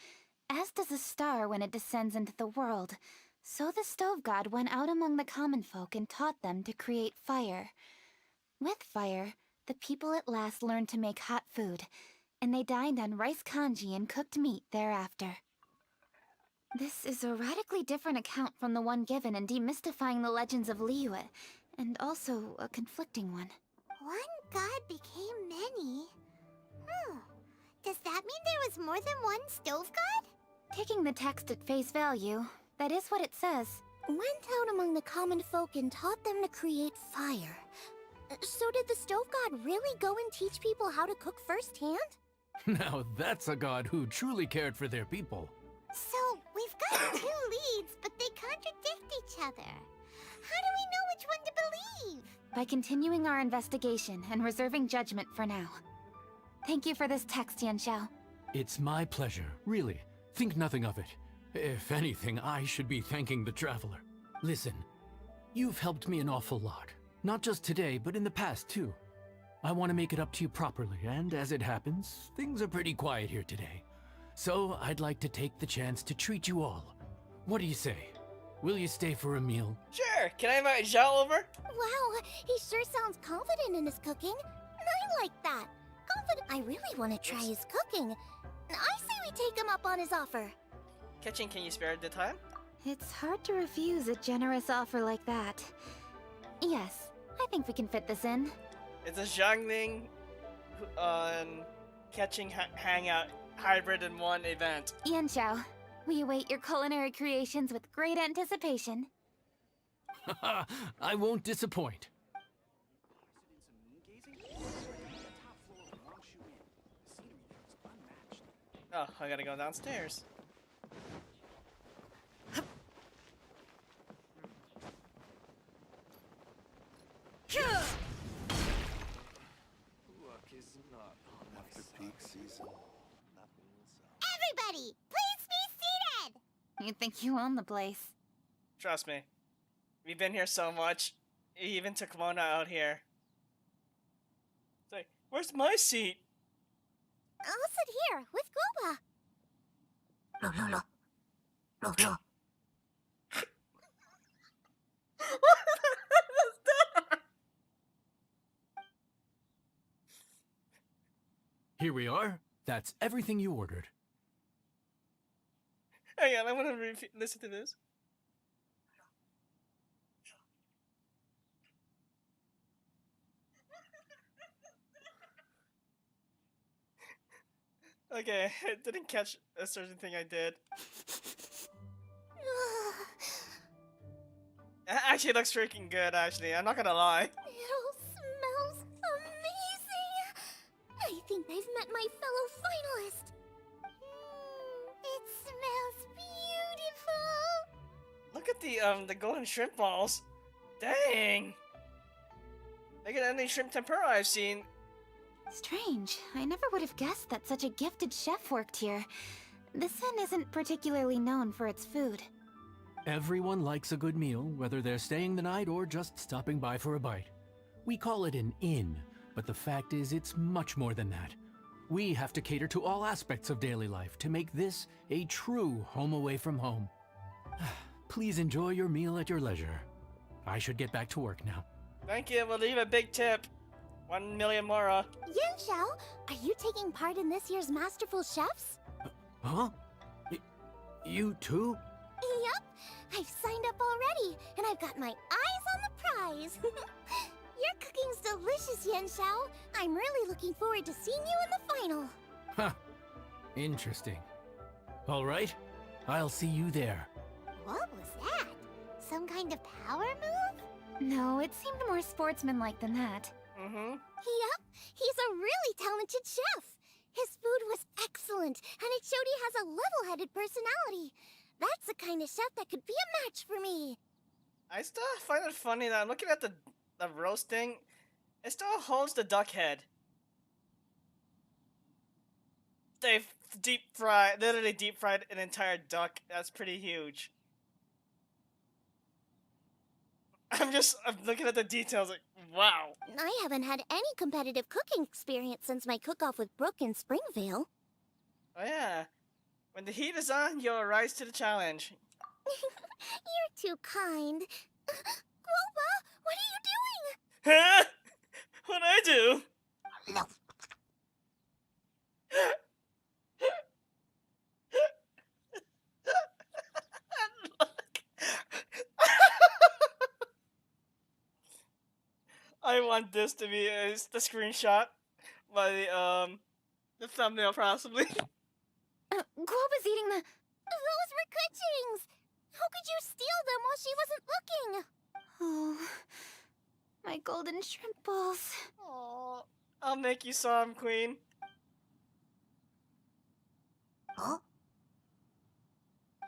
As does a star when it descends into the world, so the stove god went out among the common folk and taught them to create fire. With fire, the people at last learned to make hot food, and they dined on rice congee and cooked meat thereafter. This is a radically different account from the one given in Demystifying the Legends of Liyue, and also a conflicting one. One god became many? Does that mean there was more than one stove god? Taking the text at face value, that is what it says. Went out among the common folk and taught them to create fire. So did the stove god really go and teach people how to cook firsthand? Now that's a god who truly cared for their people. So, we've got 2 leads, but they contradict each other. How do we know which one to believe? By continuing our investigation and reserving judgment for now. Thank you for this text, Yanxiao. It's my pleasure, really. Think nothing of it. If anything, I should be thanking the Traveler. Listen, you've helped me an awful lot. Not just today, but in the past, too. I want to make it up to you properly, and as it happens, things are pretty quiet here today. So I'd like to take the chance to treat you all. What do you say? Will you stay for a meal? Sure. Can I invite Zhao over? Wow, he sure sounds confident in his cooking. I like that. Confident. I really want to try his cooking. I say we take him up on his offer. Kitchen, can you spare the time? It's hard to refuse a generous offer like that. Yes, I think we can fit this in. It's a Xiangling catching hangout hybrid in one event. Yanxiao, we await your culinary creations with great anticipation. I won't disappoint. Oh, I gotta go downstairs. Luck is not after peak season. Everybody, please be seated! You think you own the place. Trust me. We've been here so much. He even took Mona out here. It's like, where's my seat? I'll sit here with Goba. Here we are. That's everything you ordered. Hang on, I want to listen to this. Okay, I didn't catch a certain thing I did. It actually looks freaking good, actually. I'm not gonna lie. It all smells amazing. I think I've met my fellow finalist. It smells beautiful. Look at the golden shrimp balls. Dang. Look at any shrimp tempura I've seen. Strange. I never would have guessed that such a gifted chef worked here. This inn isn't particularly known for its food. Everyone likes a good meal, whether they're staying the night or just stopping by for a bite. We call it an inn, but the fact is it's much more than that. We have to cater to all aspects of daily life to make this a true home away from home. Please enjoy your meal at your leisure. I should get back to work now. Thank you. We'll leave a big tip. 1 million mora. Zhao, are you taking part in this year's Masterful Chefs? Huh? You too? Yup, I've signed up already, and I've got my eyes on the prize. Your cooking's delicious, Zhao. I'm really looking forward to seeing you in the final. Huh. Interesting. All right. I'll see you there. What was that? Some kind of power move? No, it seemed more sportsmanlike than that. Mm-hmm. Yup, he's a really talented chef. His food was excellent, and it showed he has a level-headed personality. That's the kind of chef that could be a match for me. I still find it funny that I'm looking at the roasting. It still holds the duck head. They've literally deep fried an entire duck. That's pretty huge. I'm looking at the details like, wow. I haven't had any competitive cooking experience since my cook-off with Brooke in Springvale. Oh yeah. When the heat is on, you'll rise to the challenge. You're too kind. Guoba, what are you doing? Huh? What'd I do? No. I want this to be the screenshot by the thumbnail possibly. Guoba's eating the... Those were Kuching's! How could you steal them while she wasn't looking? Oh, my golden shrimp balls. Aww. I'll make you some, Queen. Huh?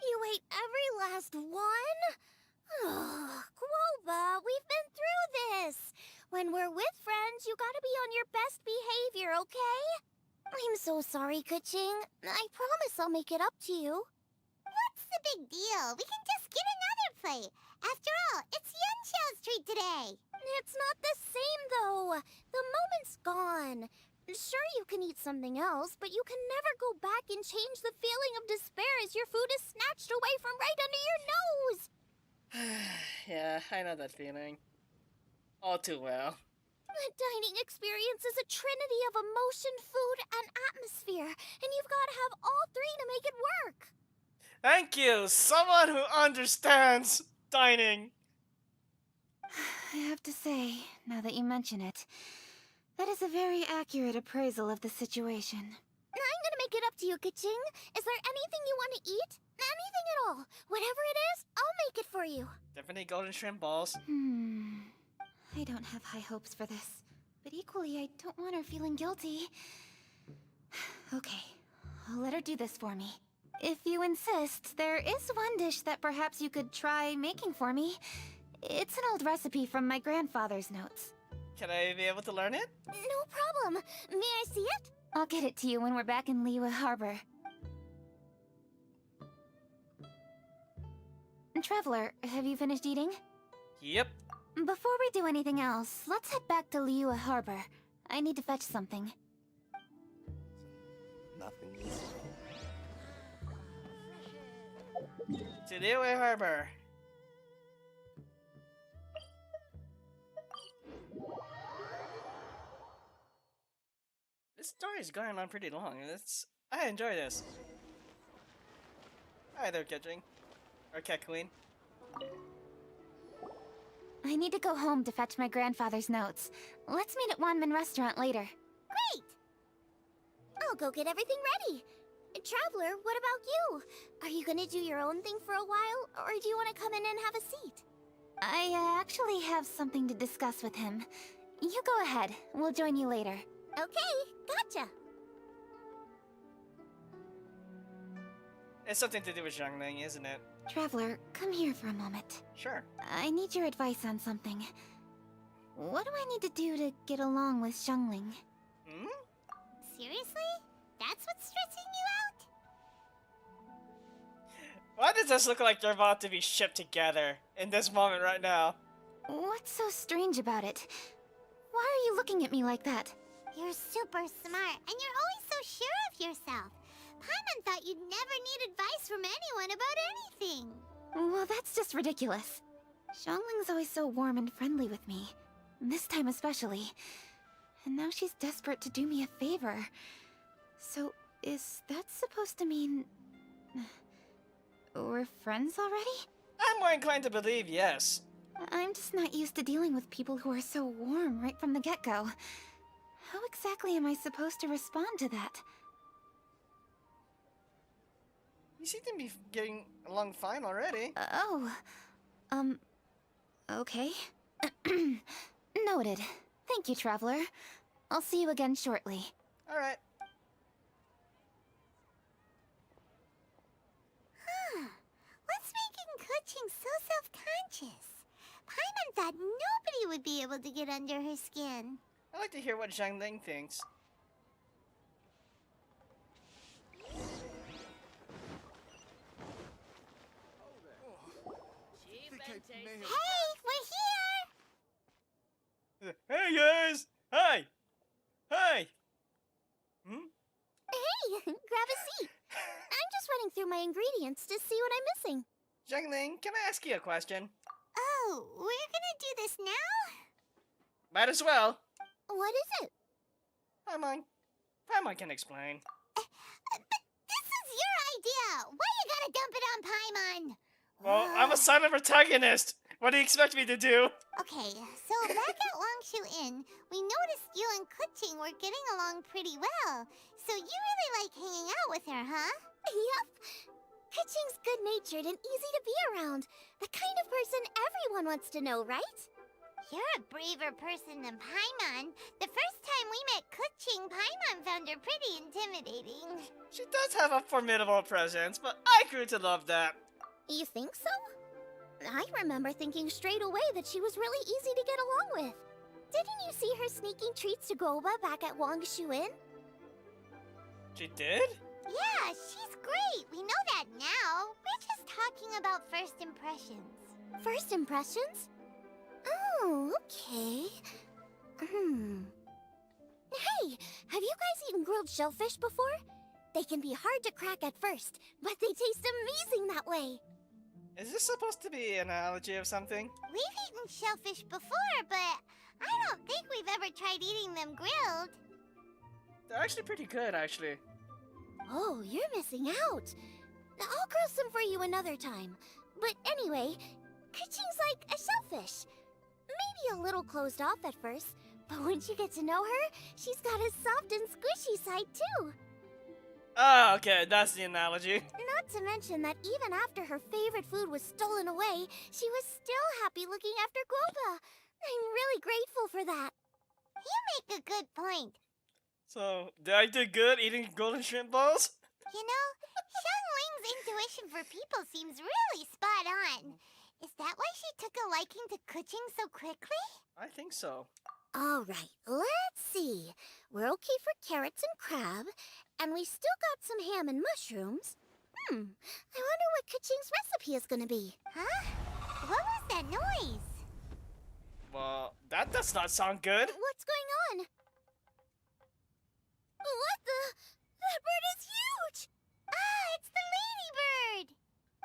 You ate every last one? Oh, Guoba, we've been through this. When we're with friends, you gotta be on your best behavior, okay? I'm so sorry, Kuching. I promise I'll make it up to you. What's the big deal? We can just get another plate. After all, it's Yunchao's treat today. It's not the same, though. The moment's gone. Sure, you can eat something else, but you can never go back and change the feeling of despair as your food is snatched away from right under your nose. Yeah, I know that feeling. All too well. The dining experience is a trinity of emotion, food, and atmosphere, and you've got to have all three to make it work. Thank you, someone who understands dining. I have to say, now that you mention it, that is a very accurate appraisal of the situation. I'm gonna make it up to you, Kuching. Is there anything you want to eat? Anything at all. Whatever it is, I'll make it for you. Definitely golden shrimp balls. I don't have high hopes for this, but equally I don't want her feeling guilty. Okay, I'll let her do this for me. If you insist, there is one dish that perhaps you could try making for me. It's an old recipe from my grandfather's notes. Can I be able to learn it? No problem. May I see it? I'll get it to you when we're back in Liyue Harbor. Traveler, have you finished eating? Yep. Before we do anything else, let's head back to Liyue Harbor. I need to fetch something. Nothing. To Liyue Harbor. This story is going on pretty long. I enjoy this. Hi there, Ketching. Or Cat Queen. I need to go home to fetch my grandfather's notes. Let's meet at Wanman Restaurant later. Great! I'll go get everything ready. Traveler, what about you? Are you gonna do your own thing for a while, or do you want to come in and have a seat? I actually have something to discuss with him. You go ahead. We'll join you later. Okay, gotcha. It's something to do with Xiangling, isn't it? Traveler, come here for a moment. Sure. I need your advice on something. What do I need to do to get along with Xiangling? Hmm? Seriously? That's what's stressing you out? Why does this look like they're about to be shipped together in this moment right now? What's so strange about it? Why are you looking at me like that? You're super smart, and you're always so sure of yourself. Paimon thought you'd never need advice from anyone about anything. Well, that's just ridiculous. Xiangling's always so warm and friendly with me. This time especially. And now she's desperate to do me a favor. So, is that supposed to mean... we're friends already? I'm more inclined to believe yes. I'm just not used to dealing with people who are so warm right from the get-go. How exactly am I supposed to respond to that? You seem to be getting along fine already. Okay. Noted. Thank you, Traveler. I'll see you again shortly. Alright. Huh. What's making Kuching so self-conscious? Paimon thought nobody would be able to get under her skin. I'd like to hear what Xiangling thinks. Hey, we're here! Hey guys! Hi! Hi! Hmm? Hey, grab a seat. I'm just running through my ingredients to see what I'm missing. Xiangling, can I ask you a question? Oh, we're gonna do this now? Might as well. What is it? Paimon can explain. But this is your idea! Why you gotta dump it on Paimon? Well, I'm a silent protagonist! What do you expect me to do? Okay, so back at Longshu Inn, we noticed you and Kuching were getting along pretty well. So you really like hanging out with her, huh? Yup. Kuching's good-natured and easy to be around. The kind of person everyone wants to know, right? You're a braver person than Paimon. The first time we met Kuching, Paimon found her pretty intimidating. She does have a formidable presence, but I grew to love that. You think so? I remember thinking straight away that she was really easy to get along with. Didn't you see her sneaking treats to Goba back at Longshu Inn? She did? Yeah, she's great. We know that now. We're just talking about first impressions. First impressions? Oh, okay. Hey, have you guys eaten grilled shellfish before? They can be hard to crack at first, but they taste amazing that way. Is this supposed to be an analogy of something? We've eaten shellfish before, but I don't think we've ever tried eating them grilled. They're actually pretty good, actually. Oh, you're missing out. I'll grill some for you another time. But anyway, Kuching's like a shellfish. Maybe a little closed off at first, but once you get to know her, she's got a soft and squishy side too. Oh, okay, that's the analogy. Not to mention that even after her favorite food was stolen away, she was still happy looking after Goba. I'm really grateful for that. You make a good point. So, did I do good eating golden shrimp balls? You know, Xiangling's intuition for people seems really spot on. Is that why she took a liking to Kuching so quickly? I think so. Alright, let's see. We're okay for carrots and crab, and we still got some ham and mushrooms. I wonder what Kuching's recipe is gonna be. Huh? What was that noise? Well, that does not sound good. What's going on? What the? That bird is huge! Ah, it's the ladybird!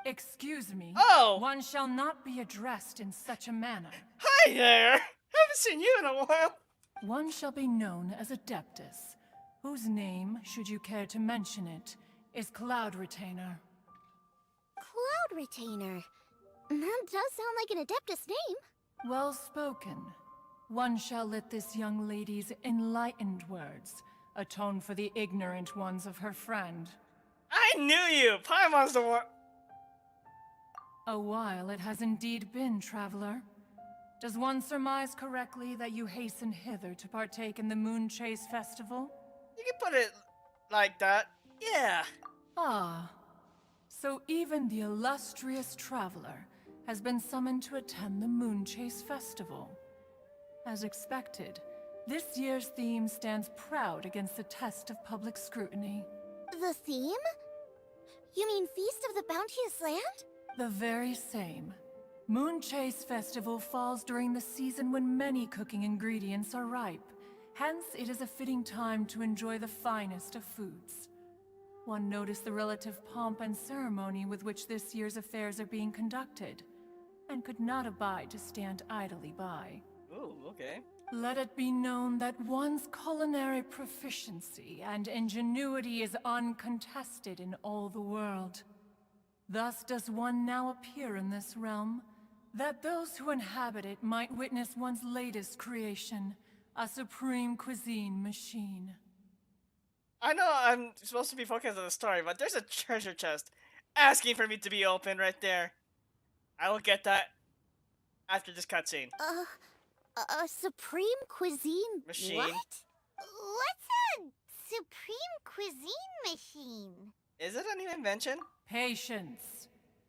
Excuse me. Oh! One shall not be addressed in such a manner. Hi there! Haven't seen you in a while. One shall be known as Adeptus, whose name, should you care to mention it, is Cloud Retainer. Cloud Retainer. That does sound like an Adeptus name. Well spoken. One shall let this young lady's enlightened words atone for the ignorant ones of her friend. I knew you! Paimon's the one. A while it has indeed been, traveler. Does one surmise correctly that you hasten hither to partake in the Moonchase Festival? You can put it like that. Yeah. Ah. So even the illustrious traveler has been summoned to attend the Moonchase Festival. As expected, this year's theme stands proud against the test of public scrutiny. The theme? You mean Feast of the Bounteous Land? The very same. Moonchase Festival falls during the season when many cooking ingredients are ripe. Hence, it is a fitting time to enjoy the finest of foods. One noticed the relative pomp and ceremony with which this year's affairs are being conducted, and could not abide to stand idly by. Ooh, okay. Let it be known that one's culinary proficiency and ingenuity is uncontested in all the world. Thus does one now appear in this realm, that those who inhabit it might witness one's latest creation, a supreme cuisine machine. I know I'm supposed to be focused on the story, but there's a treasure chest asking for me to be open right there. I will get that after this cutscene. A supreme cuisine Machine. What? What's a supreme cuisine machine? Is it a new invention? Patience.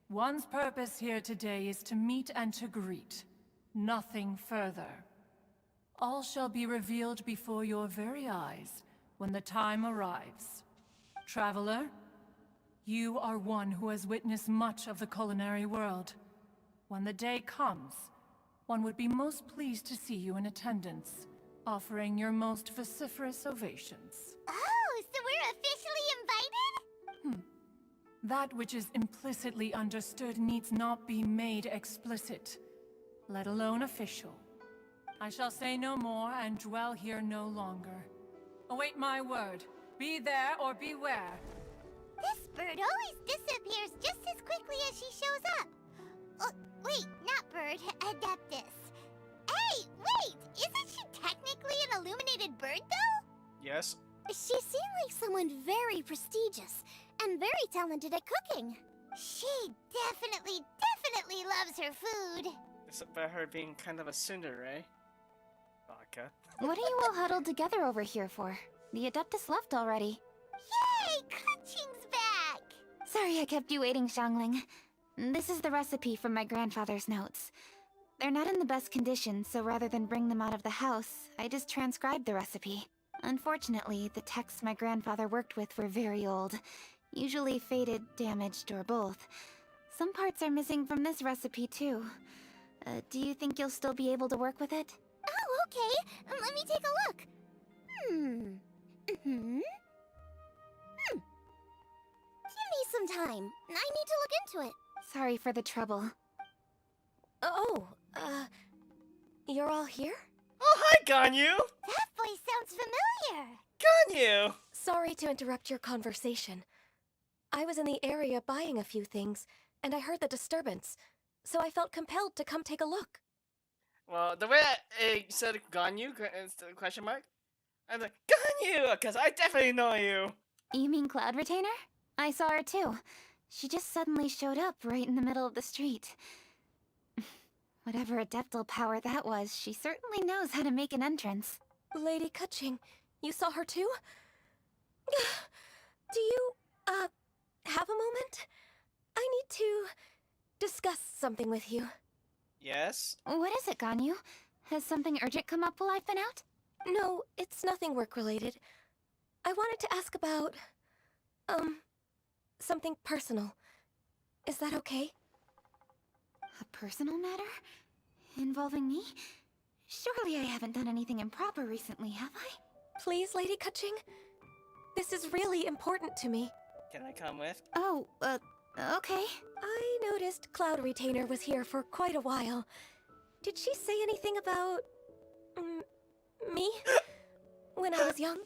One's purpose here today is to meet and to greet. Nothing further. All shall be revealed before your very eyes when the time arrives. Traveler, you are one who has witnessed much of the culinary world. When the day comes, one would be most pleased to see you in attendance, offering your most vociferous ovations. Oh, so we're officially invited? That which is implicitly understood needs not be made explicit, let alone official. I shall say no more and dwell here no longer. Await my word. Be there or beware. This bird always disappears just as quickly as she shows up. Oh, wait, not bird, Adeptus. Hey, wait! Isn't she technically an illuminated bird, though? Yes. She seemed like someone very prestigious and very talented at cooking. She definitely loves her food. It's about her being kind of a tsundere. Vodka. What are you all huddled together over here for? The Adeptus left already. Yay! Kuching's back! Sorry I kept you waiting, Xiangling. This is the recipe from my grandfather's notes. They're not in the best condition, so rather than bring them out of the house, I just transcribed the recipe. Unfortunately, the texts my grandfather worked with were very old. Usually faded, damaged, or both. Some parts are missing from this recipe, too. Do you think you'll still be able to work with it? Oh, okay. Let me take a look. Give me some time. I need to look into it. Sorry for the trouble. You're all here? Oh, hi, Ganyu! That voice sounds familiar. Ganyu! Sorry to interrupt your conversation. I was in the area buying a few things, and I heard the disturbance, so I felt compelled to come take a look. Well, the way I said Ganyu, question mark, I'm like, Ganyu! Because I definitely know you! You mean Cloud Retainer? I saw her too. She just suddenly showed up right in the middle of the street. Whatever adeptal power that was, she certainly knows how to make an entrance. Lady Kuching, you saw her too? Do you, have a moment? I need to discuss something with you. Yes? What is it, Ganyu? Has something urgent come up while I've been out? No, it's nothing work-related. I wanted to ask about, something personal. Is that okay? A personal matter? Involving me? Surely I haven't done anything improper recently, have I? Please, Lady Kuching? This is really important to me. Can I come with? Oh, okay. I noticed Cloud Retainer was here for quite a while. Did she say anything about... me? When I was young?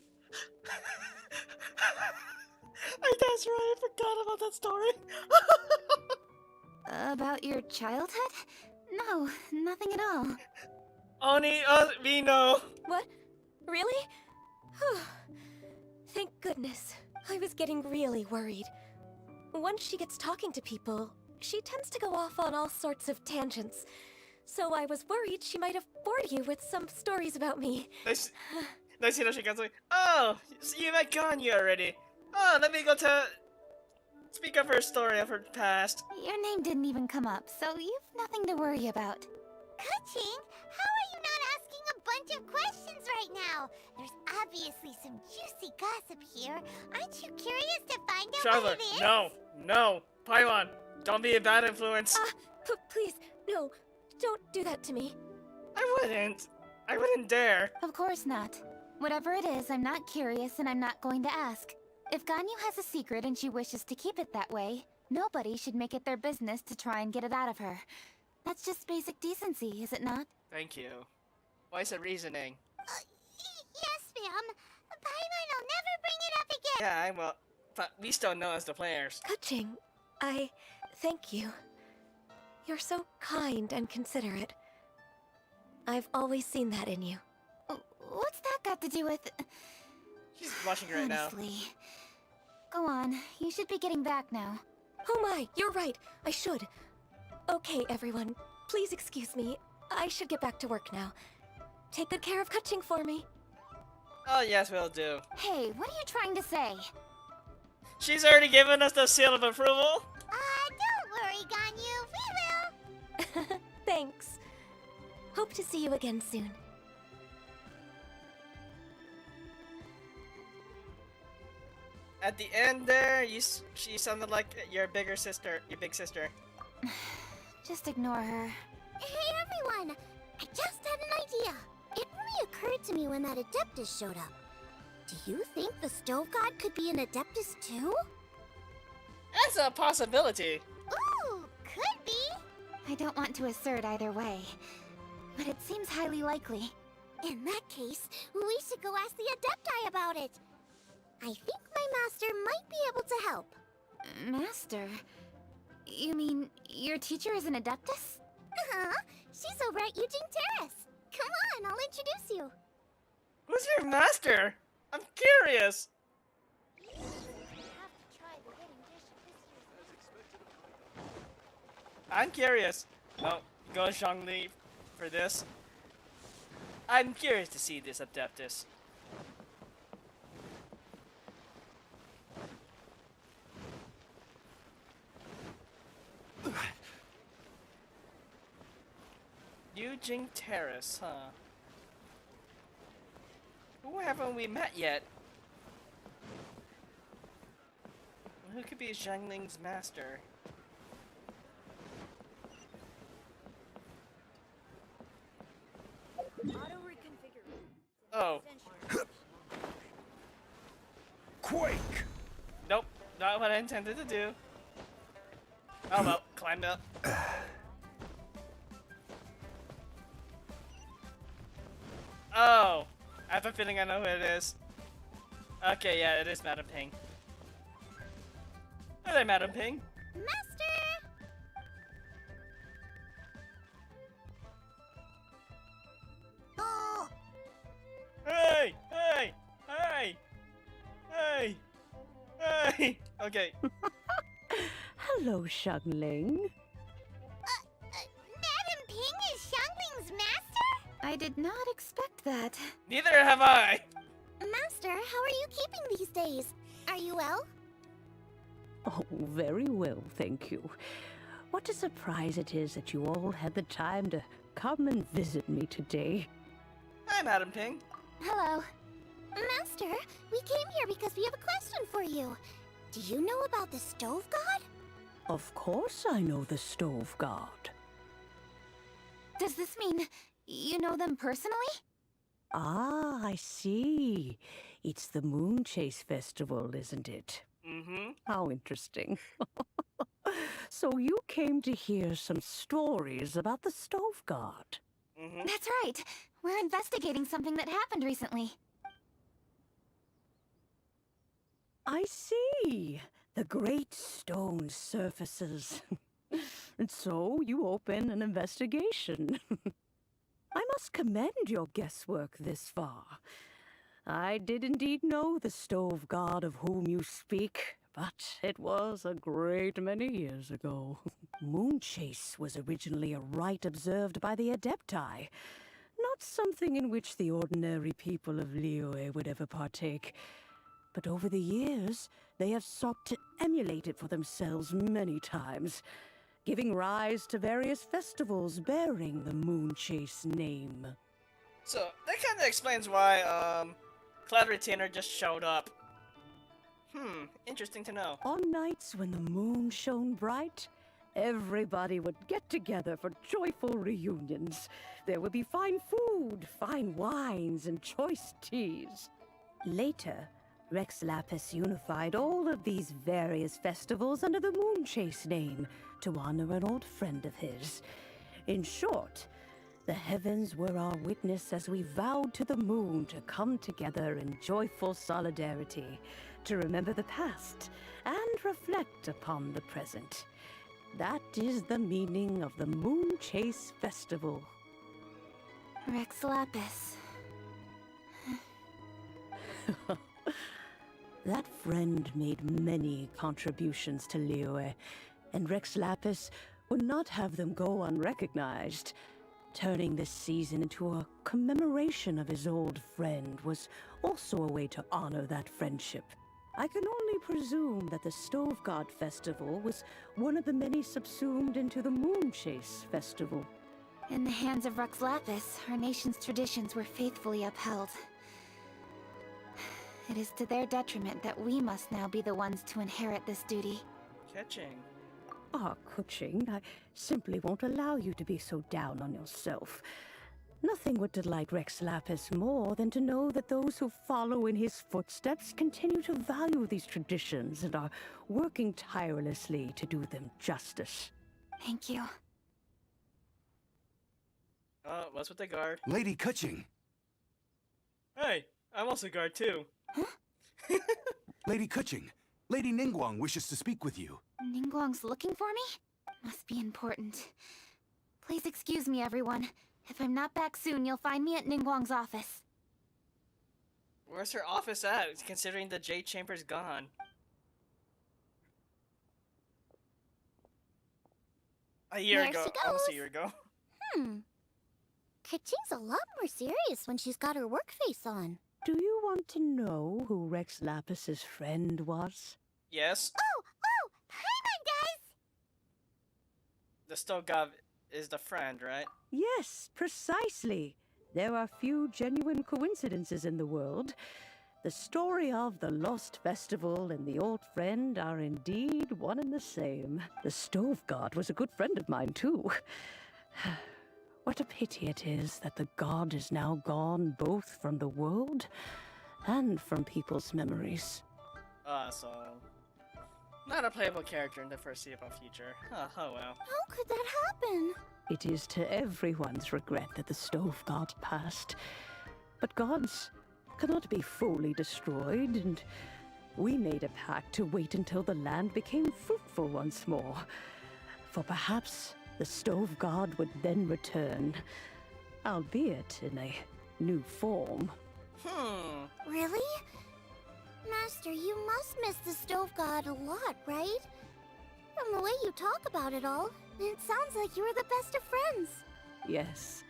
That's right, I forgot about that story. About your childhood? No, nothing at all. Only we know. What? Really? Thank goodness. I was getting really worried. once she gets talking to people, she tends to go off on all sorts of tangents. So I was worried she might have bored you with some stories about me. Nice to know she goes like, oh, so you met Ganyu already. Oh, let me go to speak of her story of her past. Your name didn't even come up, so you've nothing to worry about. Kuching, how are you not asking a bunch of questions right now? There's obviously some juicy gossip here. Aren't you curious to find out Traveler, what it is? no, Paimon, don't be a bad influence. Please, no, don't do that to me. I wouldn't dare. Of course not. Whatever it is, I'm not curious and I'm not going to ask. If Ganyu has a secret and she wishes to keep it that way, nobody should make it their business to try and get it out of her. That's just basic decency, is it not? Thank you. Wise reasoning. Yes, ma'am. Paimon will never bring it up again. Yeah, I will. But we still know as the players. Kuching, I thank you. You're so kind and considerate. I've always seen that in you. What's that got to do with... She's blushing right now. Honestly. Go on, you should be getting back now. Oh my, you're right. I should. Okay, everyone. Please excuse me. I should get back to work now. Take good care of Kuching for me. Oh, yes, we'll do. Hey, what are you trying to say? She's already given us the seal of approval. Don't worry, Ganyu. We will. Thanks. Hope to see you again soon. At the end there, she sounded like your big sister. Just ignore her. Hey, everyone. I just had an idea. It really occurred to me when that Adeptus showed up. Do you think the Stove God could be an Adeptus too? That's a possibility. Ooh, could be. I don't want to assert either way, but it seems highly likely. In that case, we should go ask the Adepti about it. I think my master might be able to help. Master? You mean your teacher is an Adeptus? Uh-huh. She's over at Eugene Terrace. Come on, I'll introduce you. Who's your master? I'm curious. I'm curious. No, go Zhongli for this. I'm curious to see this Adeptus. Eugene Terrace, huh? Who haven't we met yet? Who could be Zhangling's master? Oh. Quake! Nope, not what I intended to do. Oh well, climbed up. Oh! I have a feeling I know who it is. Okay, yeah, it is Madam Ping. Hello, Madam Ping. Master! Oh! Hey! Hey! Hey! Hey! Hey! Okay. Hello, Xiangling. Madam Ping is Xiangling's master? I did not expect that. Neither have I! Master, how are you keeping these days? Are you well? Oh, very well, thank you. What a surprise it is that you all had the time to come and visit me today. Hi, Madam Ping. Hello. Master, we came here because we have a question for you. Do you know about the Stove God? Of course I know the Stove God. Does this mean you know them personally? Ah, I see. It's the Moonchase Festival, isn't it? Mm-hmm. How interesting. So you came to hear some stories about the Stove God. Mm-hmm. That's right. We're investigating something that happened recently. I see. The great stone surfaces. And so you open an investigation. I must commend your guesswork this far. I did indeed know the Stove God of whom you speak but it was a great many years ago. Moonchase was originally a rite observed by the Adepti, not something in which the ordinary people of Liyue would ever partake. But over the years, they have sought to emulate it for themselves many times, giving rise to various festivals bearing the Moonchase name. So, that kind of explains why, Cloud Retainer just showed up. Interesting to know. On nights when the moon shone bright, everybody would get together for joyful reunions. There would be fine food, fine wines, and choice teas. Later, Rex Lapis unified all of these various festivals under the Moonchase name to honor an old friend of his. In short, the heavens were our witness as we vowed to the moon to come together in joyful solidarity, to remember the past and reflect upon the present. That is the meaning of the Moonchase Festival. Rex Lapis. That friend made many contributions to Liyue, and Rex Lapis would not have them go unrecognized. Turning this season into a commemoration of his old friend was also a way to honor that friendship. I can only presume that the Stove God Festival was one of the many subsumed into the Moonchase Festival. In the hands of Rex Lapis, our nation's traditions were faithfully upheld. It is to their detriment that we must now be the ones to inherit this duty. Catching. Kuching, I simply won't allow you to be so down on yourself. Nothing would delight Rex Lapis more than to know that those who follow in his footsteps continue to value these traditions and are working tirelessly to do them justice. Thank you. What's with the guard? Lady Kuching! Hey, I'm also guard too. Huh? Lady Kuching, Lady Ningguang wishes to speak with you. Ningguang's looking for me? Must be important. Please excuse me, everyone. If I'm not back soon, you'll find me at Ningguang's office. Where's her office at, considering the Jade Chamber's gone? A year There ago. she goes. Almost a year ago. Kuching's a lot more serious when she's got her work face on. Do you want to know who Rex Lapis's friend was? Yes. Oh! Paimon does! The Stove God is the friend, right? Yes, precisely. There are few genuine coincidences in the world. The story of the Lost Festival and the old friend are indeed one and the same. The Stove God was a good friend of mine, too. What a pity it is that the god is now gone both from the world and from people's memories. So... not a playable character in the foreseeable future. Oh well. How could that happen? It is to everyone's regret that the Stove God passed. But gods cannot be fully destroyed, and we made a pact to wait until the land became fruitful once more. For perhaps the Stove God would then return, albeit in a new form. Really? Master, you must miss the Stove God a lot, right? From the way you talk about it all, it sounds like you were the best of friends. Yes.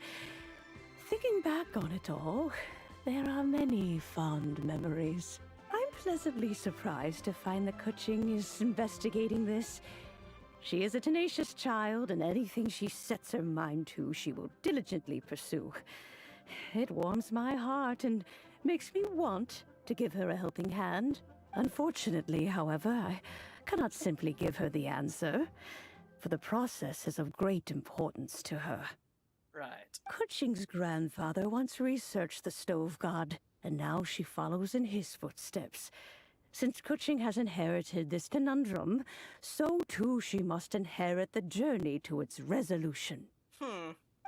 Thinking back on it all, there are many fond memories. I'm pleasantly surprised to find that Kuching is investigating this. She is a tenacious child, and anything she sets her mind to, she will diligently pursue. It warms my heart and makes me want to give her a helping hand. Unfortunately, however, I cannot simply give her the answer, for the process is of great importance to her. Right. Kuching's grandfather once researched the Stove God, and now she follows in his footsteps. Since Kuching has inherited this conundrum, so too she must inherit the journey to its resolution. You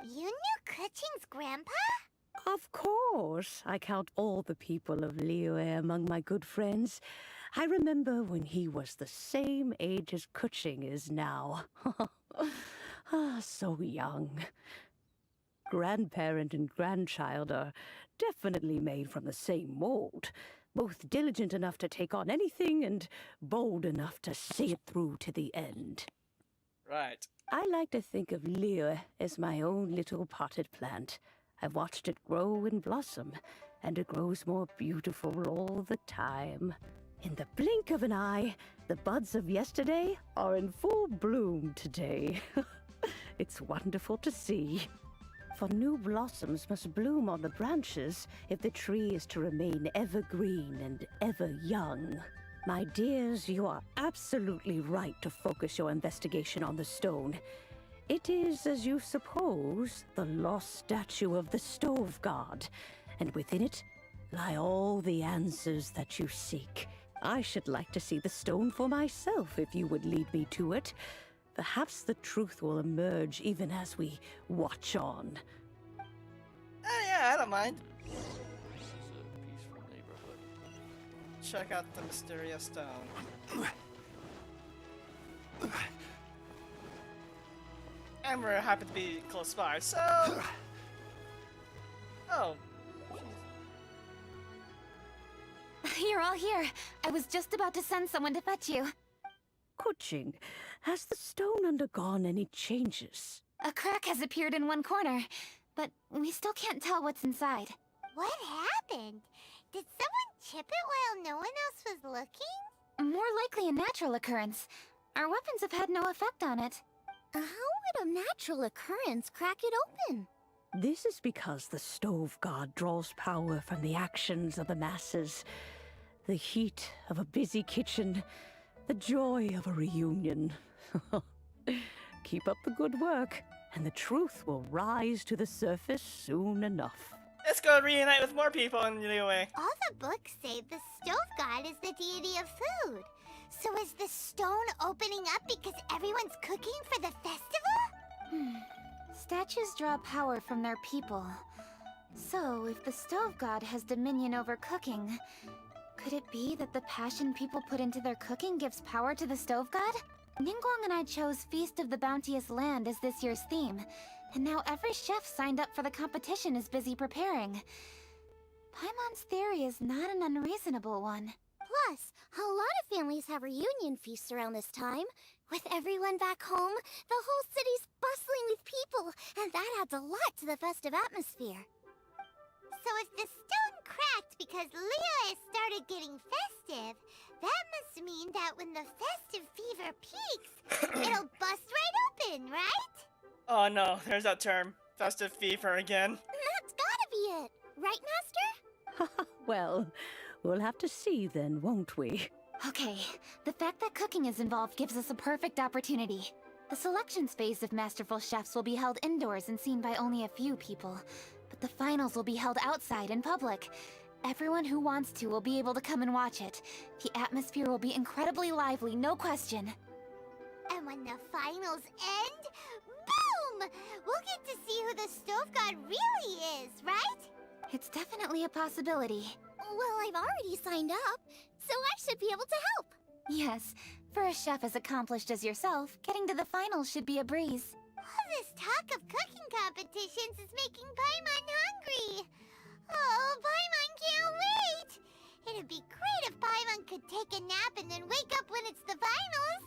knew Kuching's grandpa? Of course. I count all the people of Liyue among my good friends. I remember when he was the same age as Kuching is now. So young. Grandparent and grandchild are definitely made from the same mold. both diligent enough to take on anything and bold enough to see it through to the end. Right. I like to think of Liyue as my own little potted plant. I've watched it grow and blossom, and it grows more beautiful all the time. In the blink of an eye, the buds of yesterday are in full bloom today. It's wonderful to see. For new blossoms must bloom on the branches if the tree is to remain evergreen and ever young. My dears, you are absolutely right to focus your investigation on the stone. It is, as you suppose, the lost statue of the Stove God, and within it lie all the answers that you seek. I should like to see the stone for myself if you would lead me to it. Perhaps the truth will emerge even as we watch on. Yeah, I don't mind. This is a peaceful neighborhood. Check out the mysterious stone. And we're happy to be close by, so... Oh. You're all here. I was just about to send someone to fetch you. Kuching, has the stone undergone any changes? A crack has appeared in one corner, but we still can't tell what's inside. What happened? Did someone chip it while no one else was looking? More likely a natural occurrence. Our weapons have had no effect on it. How would a natural occurrence crack it open? This is because the Stove God draws power from the actions of the masses. The heat of a busy kitchen, the joy of a reunion. Keep up the good work, and the truth will rise to the surface soon enough. Let's go reunite with more people in Liyue. All the books say the Stove God is the deity of food. So is the stone opening up because everyone's cooking for the festival? Statues draw power from their people. So, if the Stove God has dominion over cooking, could it be that the passion people put into their cooking gives power to the Stove God? Ningguang and I chose Feast of the Bounteous Land as this year's theme, and now every chef signed up for the competition is busy preparing. Paimon's theory is not an unreasonable one. Plus, a lot of families have reunion feasts around this time. With everyone back home, the whole city's bustling with people, and that adds a lot to the festive atmosphere. So if the stone cracked because Liyue started getting festive, that must mean that when the festive fever peaks, it'll bust right open, right? Oh no, there's that term. Festive fever again. That's gotta be it. Right, Master? Well, we'll have to see then, won't we? Okay, the fact that cooking is involved gives us a perfect opportunity. The selections phase of Masterful Chefs will be held indoors and seen by only a few people, but the finals will be held outside in public. Everyone who wants to will be able to come and watch it. The atmosphere will be incredibly lively, no question. And when the finals end, boom! We'll get to see who the Stove God really is, right? It's definitely a possibility. Well, I've already signed up, so I should be able to help. Yes, for a chef as accomplished as yourself, getting to the finals should be a breeze. All this talk of cooking competitions is making Paimon hungry. Oh, Paimon can't wait! It'd be great if Paimon could take a nap and then wake up when it's the finals.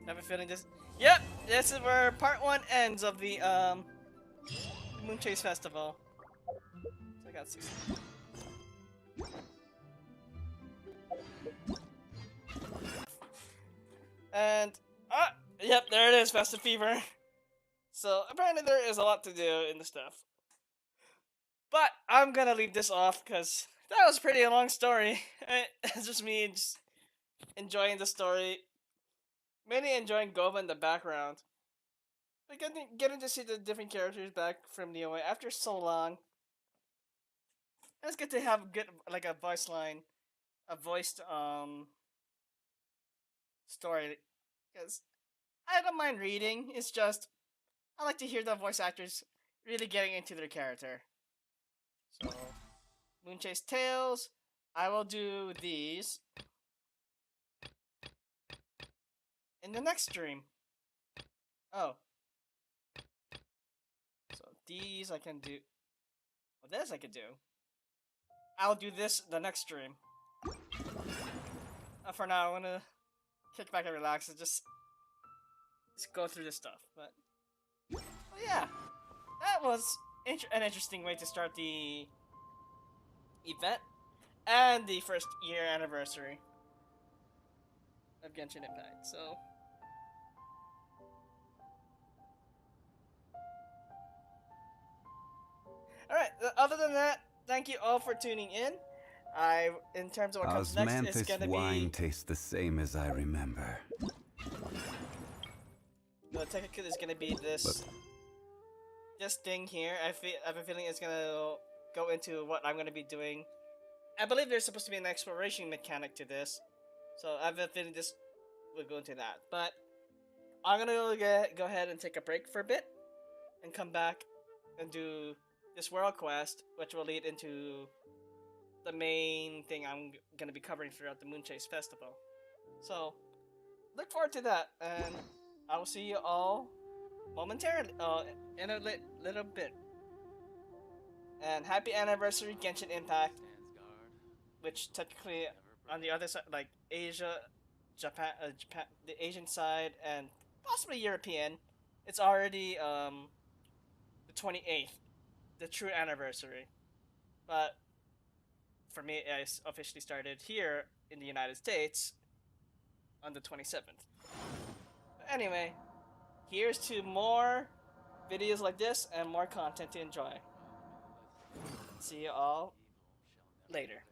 I have a feeling this... Yep! This is where part 1 ends of the, Moonchase Festival. So I got 6. And, yep, there it is, Festive Fever. So, apparently there is a lot to do in the stuff. But, I'm gonna leave this off, because that was a pretty long story. It's just me just enjoying the story. Mainly enjoying Gova in the background. Like, getting to see the different characters back from Liyue after so long. And it's good to have good, like, a voice line. A voiced, story. Because I don't mind reading, it's just I like to hear the voice actors really getting into their character. So, Moonchase Tales, I will do these in the next stream. Oh. So these I can do. Well, this I could do. I'll do this the next stream. For now, I want to kick back and relax and just go through this stuff. But yeah, that was an interesting way to start the event and the first year anniversary of Genshin Impact. So alright, other than that, thank you all for tuning in. In terms of what comes next, it's gonna wine be... tastes the same as I remember. No, technically it's gonna be this thing here. I have a feeling it's gonna go into what I'm gonna be doing. I believe there's supposed to be an exploration mechanic to this, so I have a feeling this will go into that. But I'm gonna go ahead and take a break for a bit, and come back and do this world quest, which will lead into the main thing I'm gonna be covering throughout the Moonchase Festival. So look forward to that, and I will see you all momentarily, in a little bit. And happy anniversary, Genshin Impact, which technically on the other side, like Asia, Japan, the Asian side, and possibly European, it's already the 28th, the true anniversary. But for me, I officially started here in the United States on the 27th. But anyway, here's to more videos like this and more content to enjoy. See you all later.